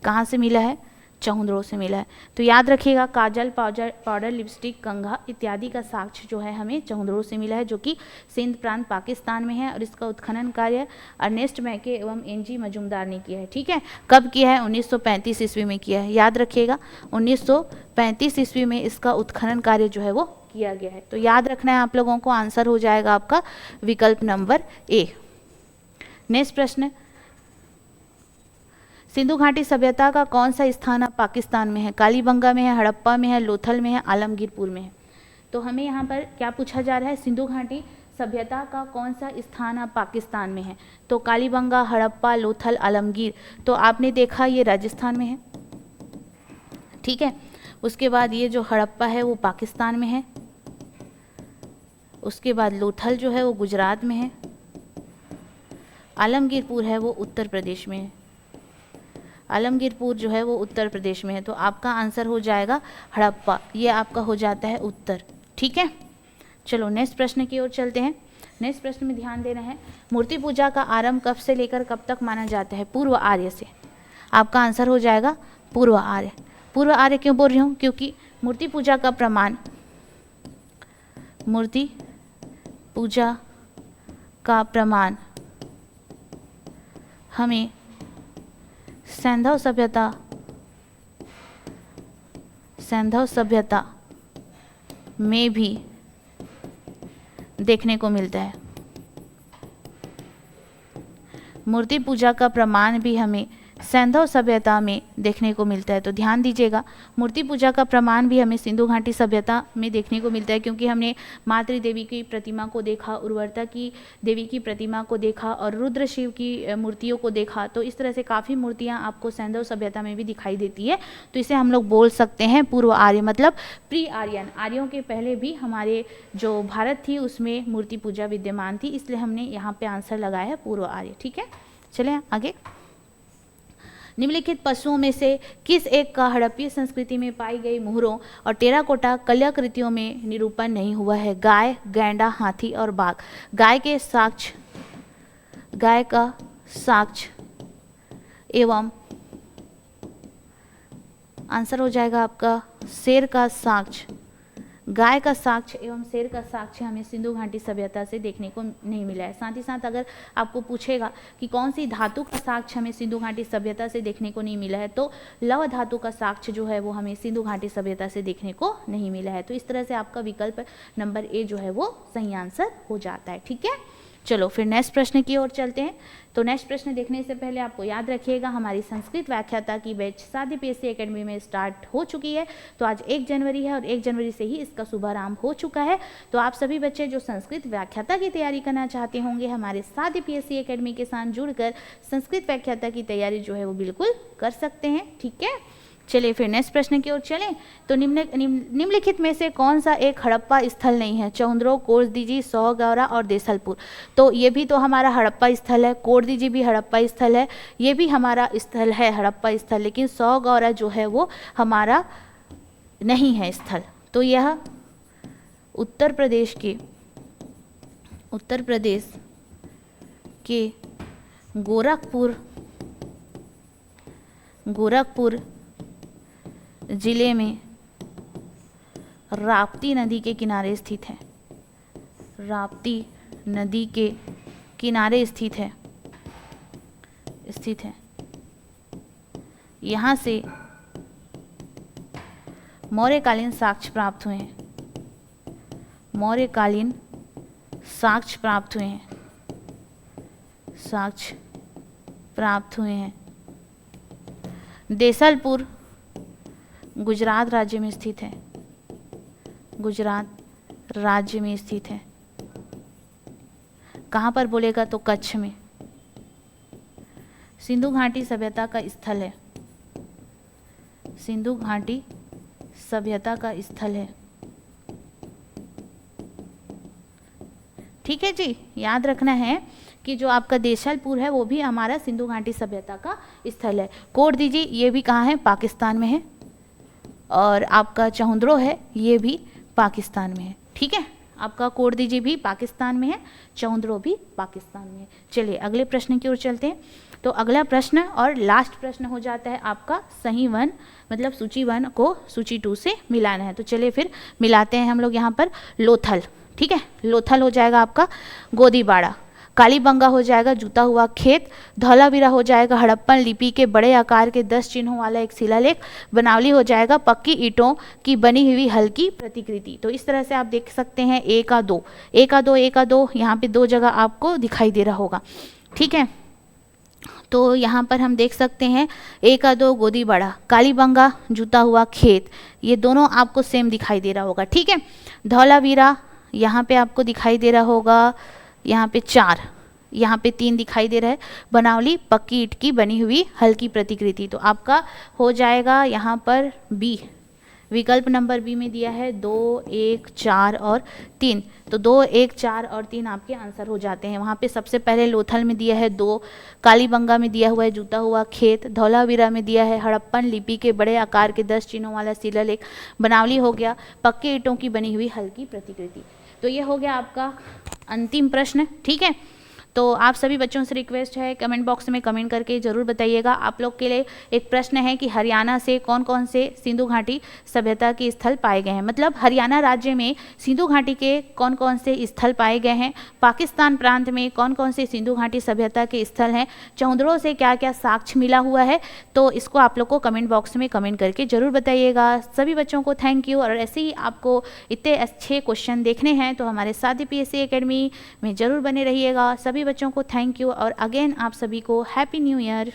कहाँ से मिला है? चौंदड़ों से मिला है। तो याद रखिएगा, काजल, पाउडर, लिपस्टिक, कंघा इत्यादि का साक्ष्य जो है हमें चौंदड़ों से मिला है, जो कि सिंध प्रांत पाकिस्तान में है। और इसका उत्खनन कार्य अर्नेस्ट मैके एवं N.G. मजूमदार ने किया है। ठीक है, कब किया है? 1935 ईस्वी में किया है। याद रखिएगा, 1935 ईस्वी में इसका उत्खनन कार्य जो है वो किया गया है। तो याद रखना है आप लोगों को, आंसर हो जाएगा आपका विकल्प नंबर ए। नेक्स्ट प्रश्न, सिंधु घाटी सभ्यता का कौन सा स्थान अब पाकिस्तान में है? कालीबंगा में है, हड़प्पा में है, लोथल में है, आलमगीरपुर में है। तो हमें यहाँ पर क्या पूछा जा रहा है? सिंधु घाटी सभ्यता का कौन सा स्थान अब पाकिस्तान में है? तो कालीबंगा, हड़प्पा, लोथल, आलमगीर। तो आपने देखा ये राजस्थान में है। ठीक है, उसके बाद ये जो हड़प्पा है वो पाकिस्तान में है। उसके बाद लोथल जो है वो गुजरात में है। आलमगीरपुर है वो उत्तर प्रदेश में है। आलमगीरपुर जो है वो उत्तर प्रदेश में है। तो आपका आंसर हो जाएगा हड़प्पा, ये आपका हो जाता है उत्तर। ठीक है, चलो नेक्स्ट प्रश्न की ओर चलते हैं। नेक्स्ट प्रश्न में ध्यान देना है, मूर्ति पूजा का आरंभ कब से लेकर कब तक माना जाता है? पूर्व आर्य से। आपका आंसर हो जाएगा पूर्व आर्य। पूर्व आर्य क्यों बोल रही हूँ? क्योंकि मूर्ति पूजा का प्रमाण, मूर्ति पूजा का प्रमाण हमें सैंधव सभ्यता में भी देखने को मिलता है। मूर्ति पूजा का प्रमाण भी हमें सैंधव सभ्यता में देखने को मिलता है। तो ध्यान दीजिएगा, मूर्ति पूजा का प्रमाण भी हमें सिंधु घाटी सभ्यता में देखने को मिलता है, क्योंकि हमने मातृ देवी की प्रतिमा को देखा, उर्वरता की देवी की प्रतिमा को देखा और रुद्र शिव की मूर्तियों को देखा। तो इस तरह से काफ़ी मूर्तियाँ आपको सैंधव सभ्यता में भी दिखाई देती है। तो इसे हम लोग बोल सकते हैं पूर्व आर्य, मतलब प्री आर्यन। आर्यों के पहले भी हमारे जो भारत थी उसमें मूर्ति पूजा विद्यमान थी, इसलिए हमने यहाँ पे आंसर लगाया है पूर्व आर्य। ठीक है, चलें आगे। निम्नलिखित पशुओं में से किस एक का हड़प्पीय संस्कृति में पाई गई मोहरों और टेराकोटा कलाकृतियों में निरूपण नहीं हुआ है? गाय, गैंडा, हाथी और बाघ। गाय का साक्ष्य एवं आंसर हो जाएगा आपका शेर का साक्ष्य गाय का साक्ष्य एवं शेर का साक्ष्य हमें सिंधु घाटी सभ्यता से देखने को नहीं मिला है। साथ ही साथ अगर आपको पूछेगा कि कौन सी धातु का साक्ष्य हमें सिंधु घाटी सभ्यता से देखने को नहीं मिला है, तो लौह धातु का साक्ष्य जो है वो हमें सिंधु घाटी सभ्यता से देखने को नहीं मिला है। तो इस तरह से आपका विकल्प नंबर ए जो है वो सही आंसर हो जाता है। ठीक है, चलो फिर नेक्स्ट प्रश्न की ओर चलते हैं। तो नेक्स्ट प्रश्न देखने से पहले आपको याद रखिएगा हमारी संस्कृत व्याख्याता की बैच साधी पीएससी एकेडमी में स्टार्ट हो चुकी है। तो आज 1 जनवरी है और 1 जनवरी से ही इसका शुभारंभ हो चुका है। तो आप सभी बच्चे जो संस्कृत व्याख्याता की तैयारी करना चाहते होंगे, हमारे साधी पीएससी एकेडमी के साथ जुड़कर संस्कृत व्याख्याता की तैयारी जो है वो बिल्कुल कर सकते हैं। ठीक है, चलिए फिर नेक्स्ट प्रश्न की ओर चलें। तो निम्नलिखित में से कौन सा एक हड़प्पा स्थल नहीं है? चौंद्रो, कोर्दीजी, सौगौरा और देसलपुर। तो ये भी तो हमारा हड़प्पा स्थल है, कोर्दीजी भी हड़प्पा स्थल है, ये भी हमारा स्थल है हड़प्पा स्थल, लेकिन सौगौरा जो है वो हमारा नहीं है स्थल। तो यह उत्तर प्रदेश के गोरखपुर जिले में राप्ती नदी के किनारे स्थित है। राप्ती नदी के किनारे स्थित है। यहाँ से मौर्यकालीन साक्ष्य प्राप्त हुए हैं। साक्ष्य प्राप्त हुए हैं। देसलपुर गुजरात राज्य में स्थित है। कहाँ पर बोलेगा तो कच्छ में। सिंधु घाटी सभ्यता का स्थल है। ठीक है जी, याद रखना है कि जो आपका देसलपुर है वो भी हमारा सिंधु घाटी सभ्यता का स्थल है। कोर्दीजी ये भी कहाँ है? पाकिस्तान में है। और आपका चौंद्रो है ये भी पाकिस्तान में है। ठीक है, आपका कोर्दीजी भी पाकिस्तान में है, चौंद्रो भी पाकिस्तान में है। चलिए अगले प्रश्न की ओर चलते हैं। तो अगला प्रश्न और लास्ट प्रश्न हो जाता है आपका सही 1, मतलब सूची 1 को सूची 2 से मिलाना है। तो चलिए फिर मिलाते हैं हम लोग यहाँ पर। लोथल, ठीक है, लोथल हो जाएगा आपका गोदीबाड़ा, कालीबंगा हो जाएगा जूता हुआ खेत, धौलावीरा हो जाएगा हड़प्पन लिपि के बड़े आकार के 10 चिन्हों वाला एक शिलालेख, बनावली हो जाएगा पक्की ईंटों की बनी हुई हल्की प्रतिकृति। तो इस तरह से आप देख सकते हैं ए का दो यहाँ पे 2 जगह आपको दिखाई दे रहा होगा। ठीक है, तो यहाँ पर हम देख सकते हैं ए का 2 गोदीबाड़ा, कालीबंगा जूता हुआ खेत, ये दोनों आपको सेम दिखाई दे रहा होगा। ठीक है, धौलावीरा यहाँ पे आपको दिखाई दे रहा होगा, यहाँ पे 4, यहाँ पे 3 दिखाई दे रहा है, बनावली पक्की ईंट की बनी हुई हल्की प्रतिकृति। तो आपका हो जाएगा यहाँ पर बी, विकल्प नंबर बी में दिया है 2, 1, 4 और 3। तो 2, 1, 4 और 3 आपके आंसर हो जाते हैं। वहाँ पे सबसे पहले लोथल में दिया है 2, कालीबंगा में दिया हुआ है जूता हुआ खेत, धौलावीरा में दिया है हड़प्पन लिपि के बड़े आकार के 10 चिन्हों वाला शिलालेख, बनावली हो गया पक्के ईंटों की बनी हुई हल्की प्रतिकृति। तो ये हो गया आपका अंतिम प्रश्न। ठीक है, तो आप सभी बच्चों से रिक्वेस्ट है कमेंट बॉक्स में कमेंट करके ज़रूर बताइएगा। आप लोग के लिए एक प्रश्न है कि हरियाणा से कौन कौन से सिंधु घाटी सभ्यता के स्थल पाए गए हैं, मतलब हरियाणा राज्य में सिंधु घाटी के कौन कौन से स्थल पाए गए हैं, पाकिस्तान प्रांत में कौन कौन से सिंधु घाटी सभ्यता के स्थल हैं, चौंद्रो से क्या क्या साक्ष्य मिला हुआ है। तो इसको आप लोग को कमेंट बॉक्स में कमेंट करके ज़रूर बताइएगा। सभी बच्चों को थैंक यू। और ऐसे ही आपको इतने अच्छे क्वेश्चन देखने हैं तो हमारे साधी पीएससी एकेडमी में ज़रूर बने रहिएगा। सभी बच्चों को थैंक यू और अगेन आप सभी को हैप्पी न्यू ईयर।